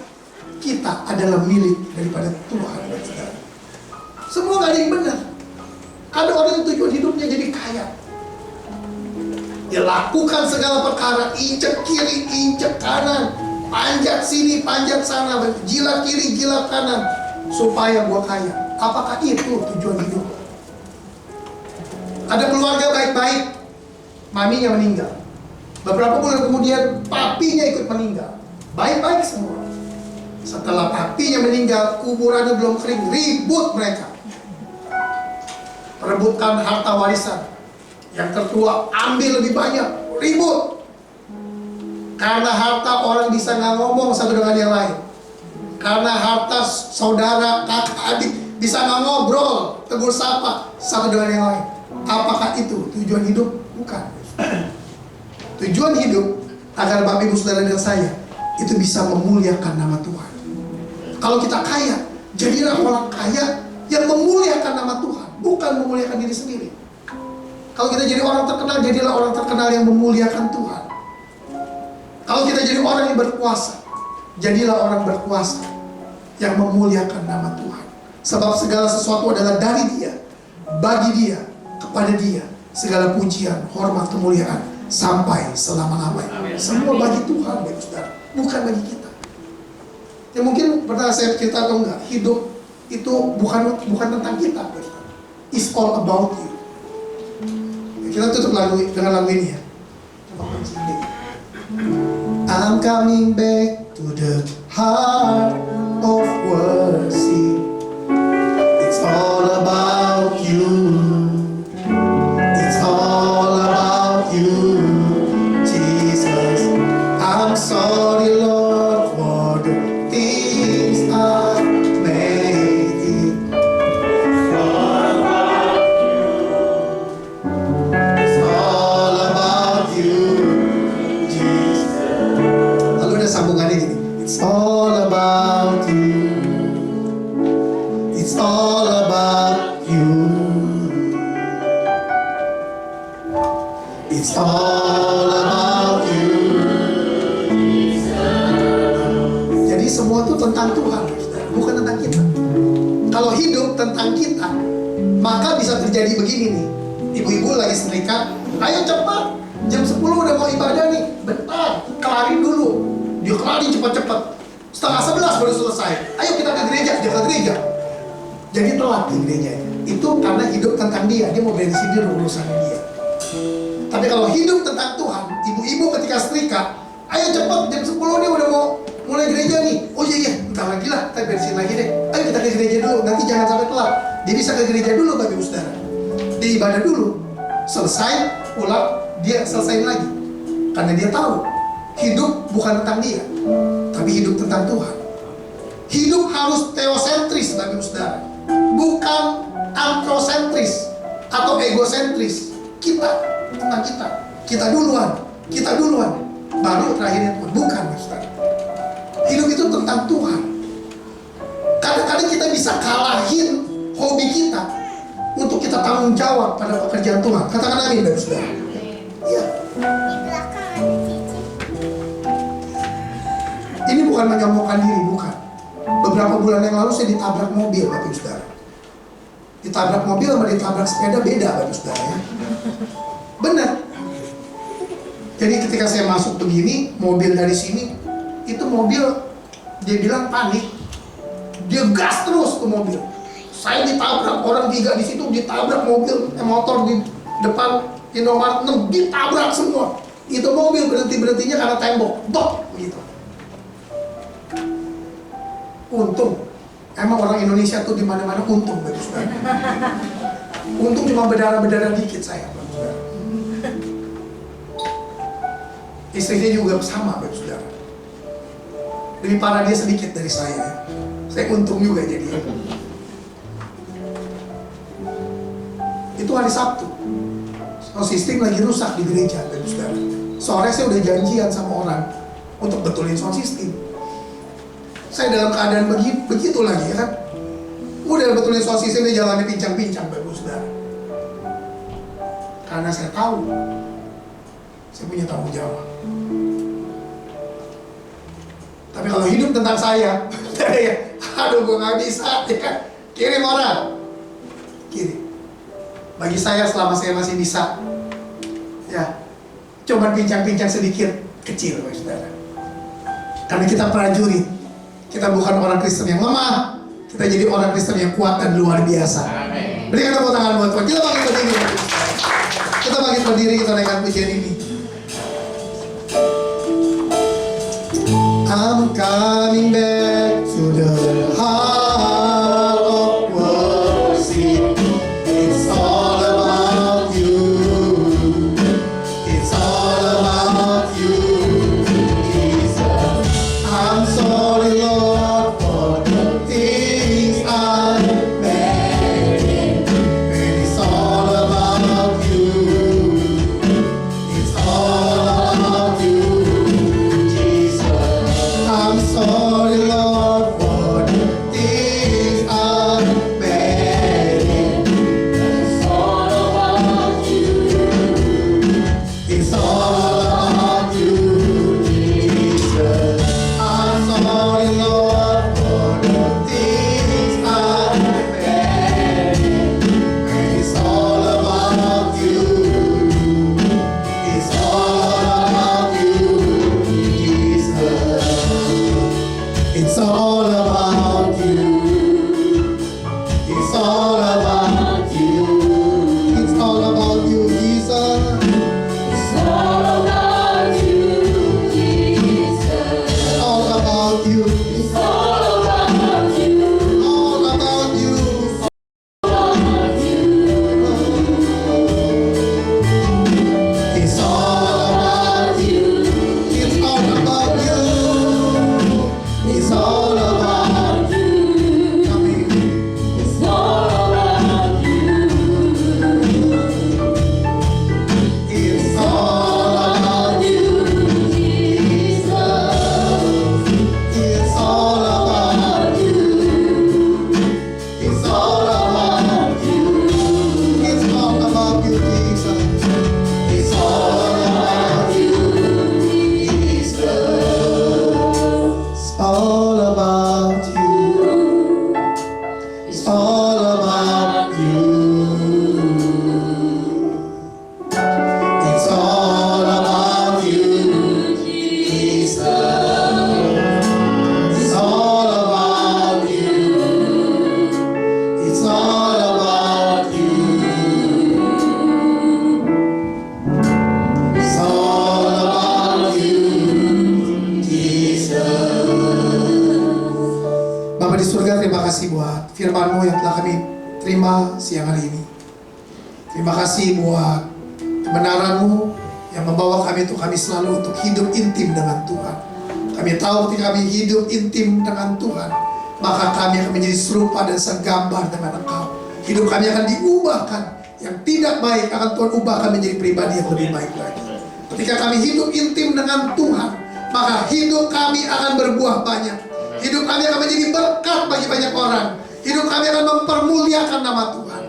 kita adalah milik daripada Tuhan. Semua gak ada yang benar. Ada orang yang tujuan hidupnya jadi kaya. Dia lakukan segala perkara, injek kiri, injek kanan, panjat sini, panjat sana, jilat kiri, jilat kanan, supaya gua kaya. Apakah itu tujuan hidup? Ada keluarga baik-baik, maminya meninggal. Beberapa bulan kemudian papinya ikut meninggal. Baik-baik semua. Setelah papinya meninggal, kuburannya belum kering, ribut mereka. Perebutkan harta warisan. Yang tertua ambil lebih banyak, ribut. Karena harta orang bisa nggak ngomong satu dengan yang lain. Karena harta saudara, kakak, adik bisa nggak ngobrol, tegur sapa satu dengan yang lain. Apakah itu tujuan hidup? Bukan. Tujuan hidup agar Bapak Ibu Saudara dan saya itu bisa memuliakan nama Tuhan. Kalau kita kaya, jadilah orang kaya yang memuliakan nama Tuhan, bukan memuliakan diri sendiri. Kalau kita jadi orang terkenal, jadilah orang terkenal yang memuliakan Tuhan. Kalau kita jadi orang yang berkuasa, jadilah orang berkuasa yang memuliakan nama Tuhan. Sebab segala sesuatu adalah dari Dia, bagi Dia, kepada Dia segala pujian, hormat, kemuliaan sampai selama-lamanya. Semua bagi Tuhan, Bapak Saudara, bukan bagi kita. Ya mungkin pernah saya cerita atau enggak, hidup itu bukan tentang kita, Bapak Saudara. It's all about you. Kita tutup dengan lagu ini ya. I'm coming back to the heart of worship. It's all about you. It's all about you, Jesus. I'm sorry, Lord, for the things I made it. It's all about you, Jesus. Lalu ada sambungannya gini. It's all about you. It's all about you. It's all about you. Jadi semua itu tentang Tuhan, bukan tentang kita. Kalau hidup tentang kita, maka bisa terjadi begini nih. Ibu-ibu lagi setrika, ayo cepat, jam 10 udah mau ibadah nih. Bentar, kelarin dulu. Dia kelarin cepat-cepat. Setengah 11 baru selesai. Ayo kita ke gereja, dia ke gereja. Jadi telat di gereja. Itu karena hidup tentang dia mau beresin dulu urusan dia. Tapi kalau hidup tentang Tuhan, ibu-ibu ketika setrika, ayo cepat, jam 10 nih udah mau mulai gereja nih. Oh iya, bentar lagi lah, kita beresin lagi deh. Ayo kita ke gereja dulu, nanti jangan sampai telat. Dia bisa ke gereja dulu, Bapak Ibu Saudara. Dia ibadah dulu, selesai, pulang, dia selesai lagi. Karena dia tahu, hidup bukan tentang dia, tapi hidup tentang Tuhan. Hidup harus teosentris, Bapak Ibu Saudara, bukan antrosentris atau egosentris. Tentang kita duluan, baru terakhirnya Tuhan. Bukan, Saudara. Hidup itu tentang Tuhan. Kadang-kadang kita bisa kalahin hobi kita untuk kita tanggung jawab pada pekerjaan Tuhan. Katakan amin, Saudara. Iya. Ini bukan menyombongkan diri, bukan. Beberapa bulan yang lalu saya ditabrak mobil, Bapak Saudara. Ditabrak mobil sama ditabrak sepeda beda Bapak Saudara ya. Benar. Jadi ketika saya masuk begini, mobil dari sini, itu mobil dia bilang panik. Dia gas terus ke mobil. Saya ditabrak, orang 3 di situ ditabrak mobil, motor di depan Indomaret 6 ditabrak semua. Itu mobil berhentinya karena tembok, dok gitu. Untung, emang orang Indonesia tuh di mana-mana untung Bapak Saudara. Untung cuma berdarah dikit saya Bapak Saudara. Istrinya juga sama Bapak Saudara. Lebih parah dia sedikit dari saya. Saya untung juga jadi. Itu hari Sabtu. Sound system lagi rusak di gereja Bapak Saudara. Sore saya udah janjian sama orang untuk betulin sound system. Saya dalam keadaan begitu lagi ya kan. Udah betulin sound system, dia jalannya pincang-pincang Bapak Saudara. Karena saya tahu saya punya tanggung jawab. Tapi kalau hidup tentang saya, aduh gue gak bisa ya. Kirim orang, kirim. Bagi saya selama saya masih bisa, ya, coba pincang-pincang sedikit, kecil Bapak Saudara. Karena kita prajurit, kita bukan orang Kristen yang lemah, kita jadi orang Kristen yang kuat dan luar biasa. Berikan tepuk tangan buat Tuhan. Kita bangkit berdiri, kita bangkit berdiri, kita naikkan pujian ini. I'm coming back to the heart of worship. It's all about you. It's all about you, Jesus. I'm sorry, Lord, for the things I made. And it's all about you. It's all about you, Jesus. I'm sorry, Lord, for the things I've made. It's all about you. It's all about you, Jesus. I'm sorry, Lord, for the things I've made. It's all about you. It's all about you, Jesus. It's all about you. It's all about you. It's all about you, Jesus. It's all about you, Jesus. It's all about you. It's all about you. All about you. It's all about you. It's all about you. It's all about you. Amen. It's all about you. It's all about you, Jesus. It's all about you. It's all about you. It's all about you, Jesus. It's all about you, Jesus. It's all about you. It's all about you. It's all about you, Jesus. It's all about you. It's all about you. It's all about you, Jesus. Bapa di surga, terima kasih buat firman-Mu yang telah kami terima siang hari ini. Terima kasih buat kebenaran-Mu yang membawa kami selalu untuk hidup intim dengan Tuhan. Kami tahu ketika kami hidup intim dengan Tuhan, maka kami akan menjadi serupa dan segambar dengan Engkau. Hidup kami akan diubahkan. Yang tidak baik akan Tuhan ubahkan menjadi pribadi yang lebih baik lagi. Ketika kami hidup intim dengan Tuhan, maka hidup kami akan berbuah banyak. Hidup kami akan menjadi berkat bagi banyak orang. Hidup kami akan mempermuliakan nama Tuhan.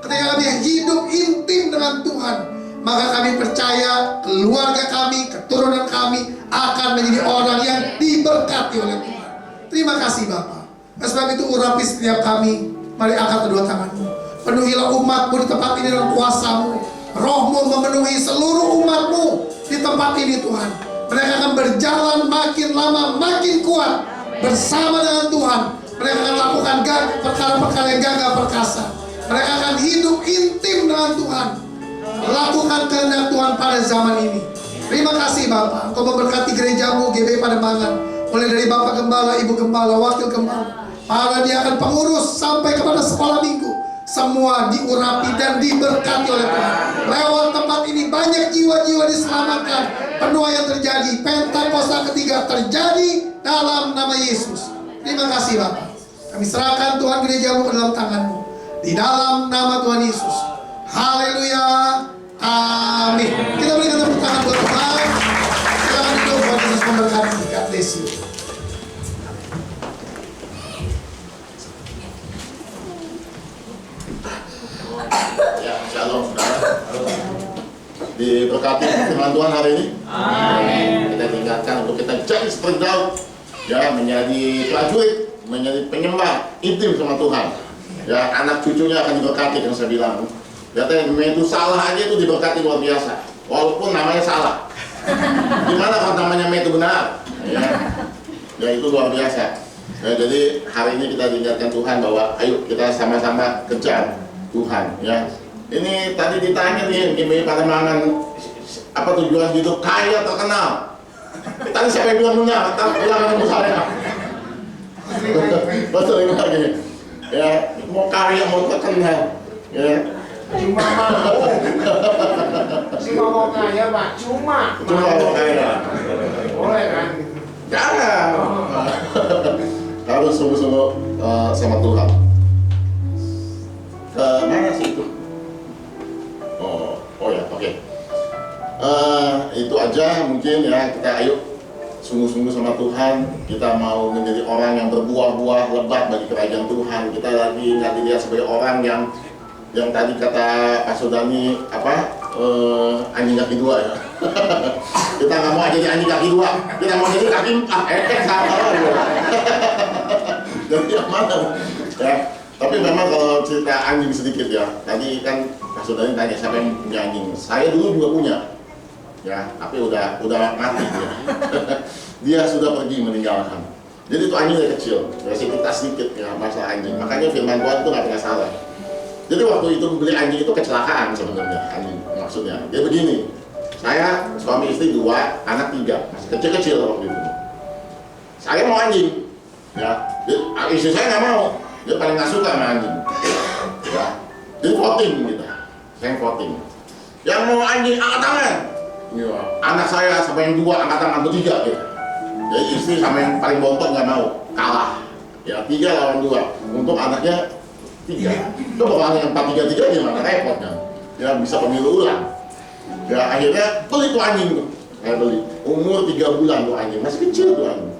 Ketika kami hidup intim dengan Tuhan, maka kami percaya keluarga kami, keturunan kami akan menjadi orang yang diberkati oleh Tuhan. Terima kasih Bapa. Sebab itu urapi setiap kami. Mari angkat kedua tanganmu. Penuhilah umatmu di tempat ini dengan kuasa-Mu. Roh-Mu memenuhi seluruh umat-Mu di tempat ini Tuhan. Mereka akan berjalan makin lama makin kuat bersama dengan Tuhan. Mereka akan lakukan perkara-perkara yang gagah perkasa. Mereka akan hidup intim dengan Tuhan. Lakukan kehendak Tuhan pada zaman ini. Terima kasih Bapak, Engkau memberkati gereja-Mu GBI Pademangan, mulai dari Bapak Gembala, Ibu Gembala, Wakil Gembala, para diakan pengurus sampai kepada sekolah minggu. Semua diurapi dan diberkati oleh Tuhan. Lewat tempat ini banyak jiwa-jiwa diselamatkan. Penuaian terjadi, Pentakosta ketiga terjadi dalam nama Yesus. Terima kasih Bapak. Kami serahkan Tuhan gereja-Mu ke dalam tangan-Mu. Di dalam nama Tuhan Yesus. Haleluya. Amin. Kita berikan tepuk tangan buat Tuhan. Silakan duduk, Tuhan Yesus memberkati. God bless you. Ya, shalom saudara. Diberkati firman Tuhan hari ini. Amin. Kita tinggalkan untuk kita jadi seperti Daud, ya, menjadi prajurit, menjadi penyembah intim sama Tuhan. Ya, anak cucunya akan diberkati, yang saya bilang. Lihatnya, itu salah aja itu diberkati luar biasa, walaupun namanya salah. Gimana kalau namanya itu benar? Ya itu luar biasa. Ya, jadi hari ini kita diingatkan Tuhan bahwa ayo kita sama-sama kejar Tuhan. Ya, ini tadi ditanya nih, GBI Pademangan apa tujuan hidup kaya terkenal? Tadi siapa yang bilang benar? Bilang sama saya. Betul lagi. Ya, mau kaya mau terkenal. Ya. Cuma mau kaya Pak, cuma mau kaya. boleh kan? Jangan. Harus sungguh-sungguh sama Tuhan. Mana sih itu? Oh ya, oke. Itu aja mungkin ya, kita ayo sungguh-sungguh sama Tuhan. Kita mau menjadi orang yang berbuah-buah lebat bagi kerajaan Tuhan. Kita lagi nggak dilihat sebagai orang yang tadi kata Pak Sudani anjing kaki dua ya. Kita nggak mau jadi anjing kaki dua, kita mau jadi kaki empat. Salah ya. Jadi yang mana? Ya. Tapi memang kalau cerita anjing sedikit ya. Tadi kan Pak Sudani tanya siapa yang punya anjing. Saya dulu juga punya. Ya, tapi udah mati dia. Dia sudah pergi meninggalkan. Jadi itu anjing dari kecil. Dari kita sedikit ya masalah anjing. Makanya firman Tuhan itu nggak pernah salah. Jadi waktu itu beli anjing itu kecelakaan sebenarnya, anjing maksudnya. Dia begini, saya suami istri 2, anak 3, masih kecil-kecil waktu itu. Saya mau anjing, ya. Istri saya nggak mau, dia paling nggak suka sama anjing. Ya, jadi voting gitu, saya voting. Yang mau anjing angkat tangan. Ya. Anak saya sama yang 2 angkat tangan bertiga gitu. Jadi istri sama yang paling bontot nggak mau, kalah. Ya 3 lawan 2, untuk anaknya 3. Coba kalau yang 4-3-3 gimana repot kan? Ya bisa pemilu ulang. Ya akhirnya beli tuh anjing tuh. Saya beli. Umur 3 bulan tuh anjing, masih kecil tuh anjing.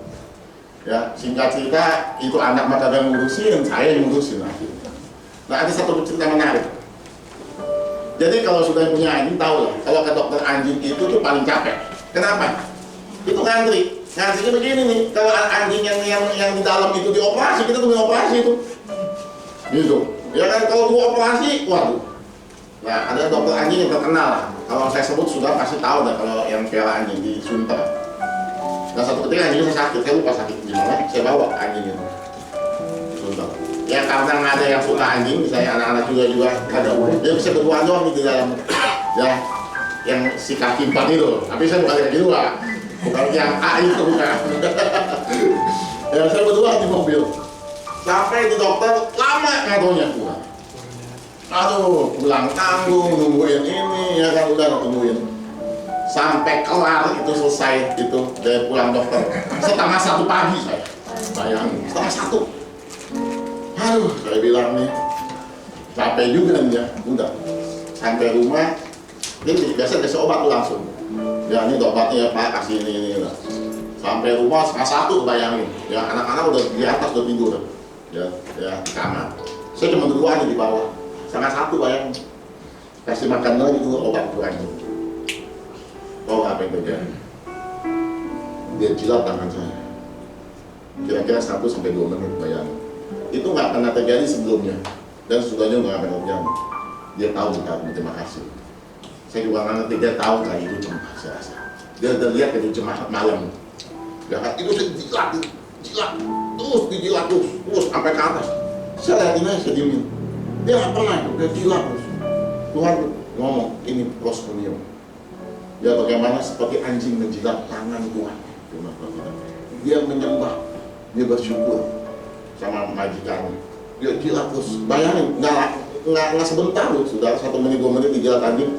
Ya singkat cerita itu anak maka gak ngurusin, saya yang ngurusin akhirnya. Nah ada satu cerita menarik. Jadi kalau sudah punya anjing tahu lah, kalau ke dokter anjing itu tuh paling capek. Kenapa? Itu ngantri. Ngantrinya begini nih, kalau anjing yang di dalam itu dioperasi, kita tunggu operasi itu. Gitu. Ya kan kalau gua operasi, waduh. Nah, ada dokter anjing yang terkenal. Kalau saya sebut sudah pasti tahu dah kalau yang piara anjing di Sunter. Nah, satu ketika anjingnya saya sakit, saya lupa sakit di mana, saya bawa anjing itu. Sunter. Ya karena nggak ada yang suka anjing, misalnya anak-anak juga ada. Dia bisa berdua doang di dalam. Ya, yang si kaki 4 itu. Tapi saya bukan kaki 2. Bukan yang A itu bukan. Ya, saya berdua di mobil. Sampai di dokter lama ngatonya pulang. Aduh, pulang tanggung nungguin ini ya kan udah tungguin. Sampai kelar itu selesai itu dari pulang dokter 1:30 pagi saya. Bayangin 1:30. Aduh, saya bilang nih capek juga nih ya. Udah sampai rumah, ini biasa kasih obat tuh langsung. Ya ini obatnya ya Pak, kasih ini lah. Sampai rumah 1:30 bayangin. Ya anak-anak udah di atas udah tidur. Ya di kamar. Saya cuma duduk aja di bawah. 1:30 bayangin. Kasih makan lagi tuh obat tuh anjing. Tahu apa yang terjadi? Dia jilat tangan saya. Kira-kira 1 sampai 2 menit bayangin. Itu nggak pernah terjadi sebelumnya. Dan sudahnya nggak ngapain dia tahu kita berterima kasih. Saya juga nggak ngerti dia tahu nggak itu jemaat, saya rasa. Dia udah lihat itu jemaat malam. Ya kan itu saya jilat, terus dijilat terus sampai ke atas. Saya lihatin aja, saya diemin. Dia nggak pernah itu, dia jilat terus. Tuhan ngomong, ini proskunio. Ya bagaimana seperti anjing menjilat tangan Tuhan. Dia menyembah, dia bersyukur sama majikannya. Dia jilat terus. Bayangin, nggak sebentar loh, sudah 1 menit 2 menit dijilat anjing.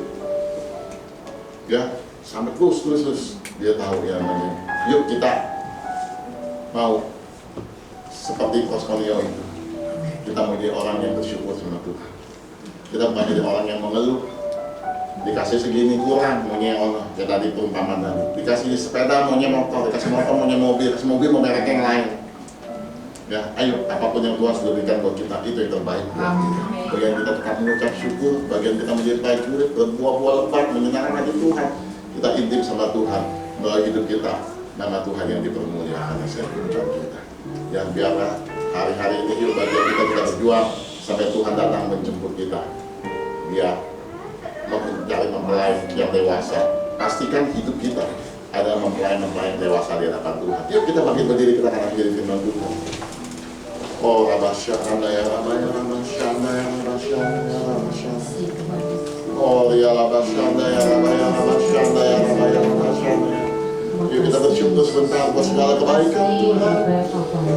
Ya, sampai terus dia tahu ya namanya. Yuk kita mau seperti proskunio itu. Kita mau jadi orang yang bersyukur sama Tuhan. Kita bukan jadi orang yang mengeluh. Dikasih segini kurang, maunya Allah. Kayak tadi perumpamaan tadi. Dikasih sepeda, maunya motor. Dikasih motor, maunya mobil. Dikasih mobil, mau merek yang lain. Ya, ayo, apapun yang Tuhan sudah berikan buat kita, itu yang terbaik. Bagian kita tetap mengucap syukur, bagian kita menjadi prajurit, berbuah-buah lebat, menyenangkan hati Tuhan. Kita intip sama Tuhan, melalui hidup kita. Nama Tuhan yang dipermuliakan, saya mengucap kita. Yang biarlah hari-hari ini hidup bagian kita berjuang sampai Tuhan datang menjemput kita. Dia mencari mempelai yang dewasa. Pastikan hidup kita adalah mempelai-mempelai yang dewasa di hadapan Tuhan. Yuk kita bangkit berdiri, kita akan menjadi firman Tuhan. Oh Rabasyana ya Rabasyana ya Rabasyana ya Rabasyana. Oh ya Rabasyana ya Rabasyana ya Rabasyana. Yuk kita bersyukur sebentar buat segala kebaikan Tuhan.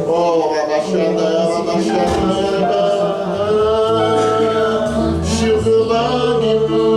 Oh Rabasyana ya Rabasyana ya Rabasyana. Syukur bagimu.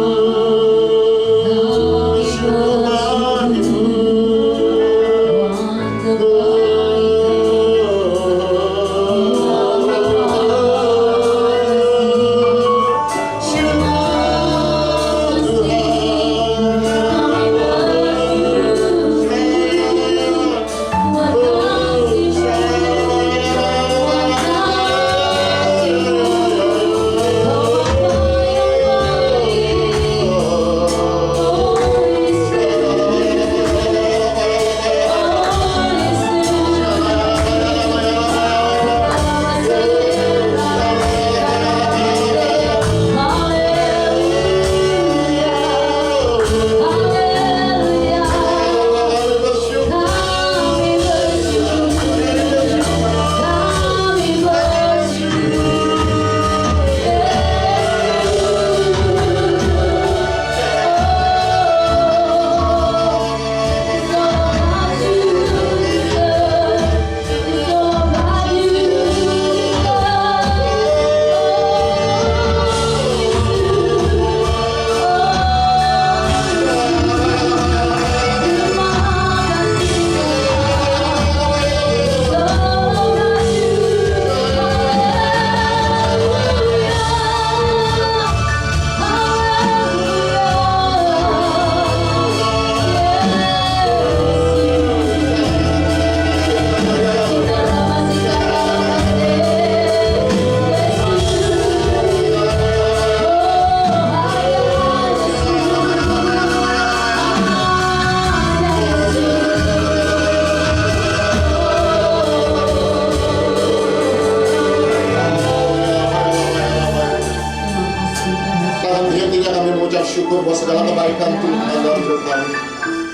Syukur buat segala kebaikan Tuhan dalam hidup kami.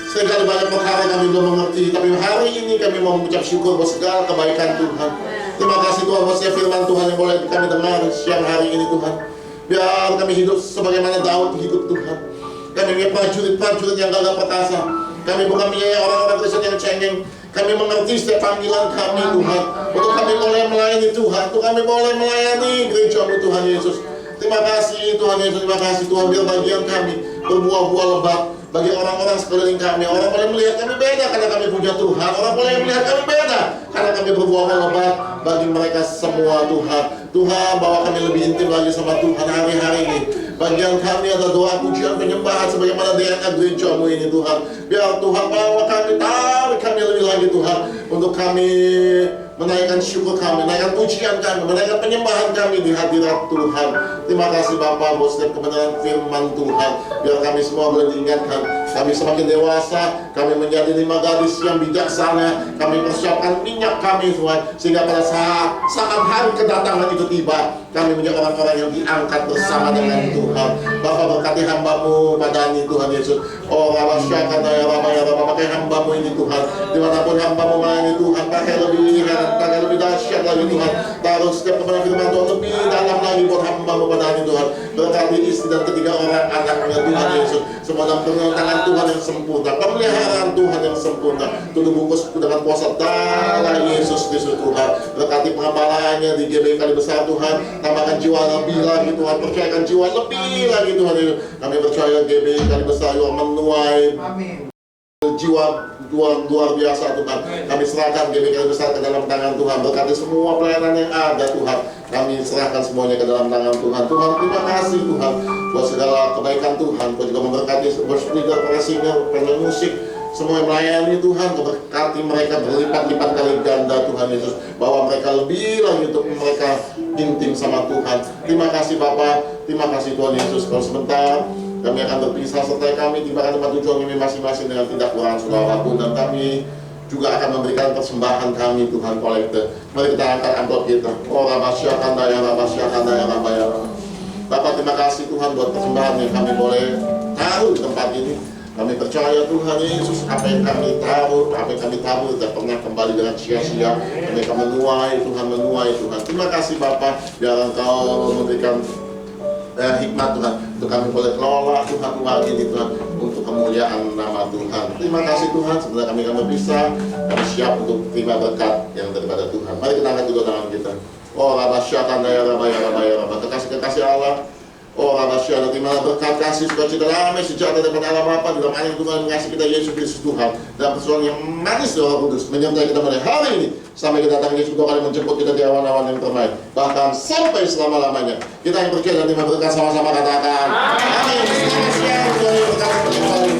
Sekali banyak perkara kami belum mengerti, tapi hari ini kami mau mengucap syukur buat segala kebaikan Tuhan. Terima kasih Tuhan buat setiap firman Tuhan yang boleh kami dengar siang hari ini Tuhan. Biar kami hidup sebagaimana Daud hidup Tuhan. Kami menjadi prajurit-prajurit yang gagah perkasa. Kami bukan menjadi orang-orang Kristen yang cengeng. Kami mengerti setiap panggilan kami Tuhan. Untuk kami boleh melayani Tuhan. Untuk kami boleh melayani gereja-Mu Tuhan Yesus. Terima kasih Tuhan Yesus, terima kasih Tuhan. Biar bagian kami berbuah-buah lebat bagi orang-orang sekeliling kami. Orang boleh melihat kami beda karena kami punya Tuhan. Orang boleh melihat kami beda karena kami berbuah-buah lebat bagi mereka semua Tuhan. Tuhan bawa kami lebih intim lagi sama Tuhan hari-hari ini. Bagian kami adalah doa pujian penyembahan sebagaimana DNA gereja-Mu ini Tuhan. Biar Tuhan bawa kami, tarik kami lebih lagi Tuhan. Untuk kami menaikkan syukur kami, menaikkan pujian kami, menaikkan penyembahan kami di hadirat Tuhan. Terima kasih Bapa buat setiap kebenaran firman Tuhan. Biar kami semua boleh diingatkan, kami semakin dewasa, kami menjadi 5 gadis yang bijaksana. Kami persiapkan minyak kami Tuhan, sehingga pada saat hari kedatangan itu tiba, kami menjadi orang-orang yang diangkat bersama dengan Tuhan. Bapa berkati hamba-Mu pada ini Tuhan Yesus. Oh Rabba Syakana ya Rabba, pakai hamba-Mu ini Tuhan. Dimanapun hamba-Mu melayani Tuhan, pakai lebih dahsyat lagi Tuhan. Taruh setiap kebenaran firman Tuhan lebih dalam lagi buat hamba-Mu pada ini Tuhan. Berkati istri dan ketiga orang anaknya Tuhan Yesus. Semua dalam tangan Tuhan yang sempurna, pemeliharaan Tuhan yang sempurna. Tuduh bungkus dengan kuasa darah Yesus Kristus Tuhan. Berkati pengembalaannya di GBI Kali Besar Tuhan. Tambahkan jiwa lebih lagi Tuhan, percayakan jiwa lebih lagi Tuhan. Kami percaya GBI Kali Besar yang menuai jiwa luar biasa Tuhan. Kami serahkan GBI Kali Besar ke dalam tangan Tuhan. Berkati semua pelayanan yang ada Tuhan, kami serahkan semuanya ke dalam tangan Tuhan. Tuhan, terima kasih Tuhan buat segala kebaikan Tuhan. Kau juga memberkati bos leader, para singer, para musik, semua yang melayani Tuhan. Kau berkati mereka berlipat-lipat kali ganda Tuhan Yesus, bahwa mereka lebih lagi untuk mereka intim sama Tuhan. Terima kasih Bapa, terima kasih Tuhan Yesus. Kalau sebentar kami akan berpisah, sertai kami tiba tempat tujuan kami masing-masing dengan tidak kurang saudara pun, dan kami juga akan memberikan persembahan kami Tuhan, kolekte. Mari kita angkat amplop kita. Oh Rabasyakanda ya Rabasyakanda ya Rabaya. Bapak terima kasih Tuhan buat persembahan yang kami boleh taruh di tempat ini. Kami percaya Tuhan Yesus, apa yang kami taruh, apa yang kami tabur tidak pernah kembali dengan sia-sia. Mereka menuai Tuhan, menuai Tuhan. Terima kasih Bapak, biar Engkau memberikan hikmat Tuhan untuk kami boleh kelola Tuhan uang ini Tuhan untuk kemuliaan nama Tuhan. Terima kasih Tuhan, sebenarnya kami akan berpisah, kami siap untuk terima berkat yang daripada Tuhan. Mari kita angkat juga tangan kita. Oh Rabasyakanda ya Rabba, kekasih Allah. Oh Rabasyakanda, terima berkat kasih sukacita damai sejahtera daripada Allah Bapa, dalam hal yang Tuhan mengasihi kita Yesus Kristus Tuhan, dan persoalan yang manis dari Roh Kudus menyertai kita mulai hari ini sampai kita datang Yesus dua kali menjemput kita di awan-awan yang terbaik, bahkan sampai selama-lamanya. Kita yang percaya dan terima berkat sama-sama katakan amin. Selamat siang, Tuhan berkati.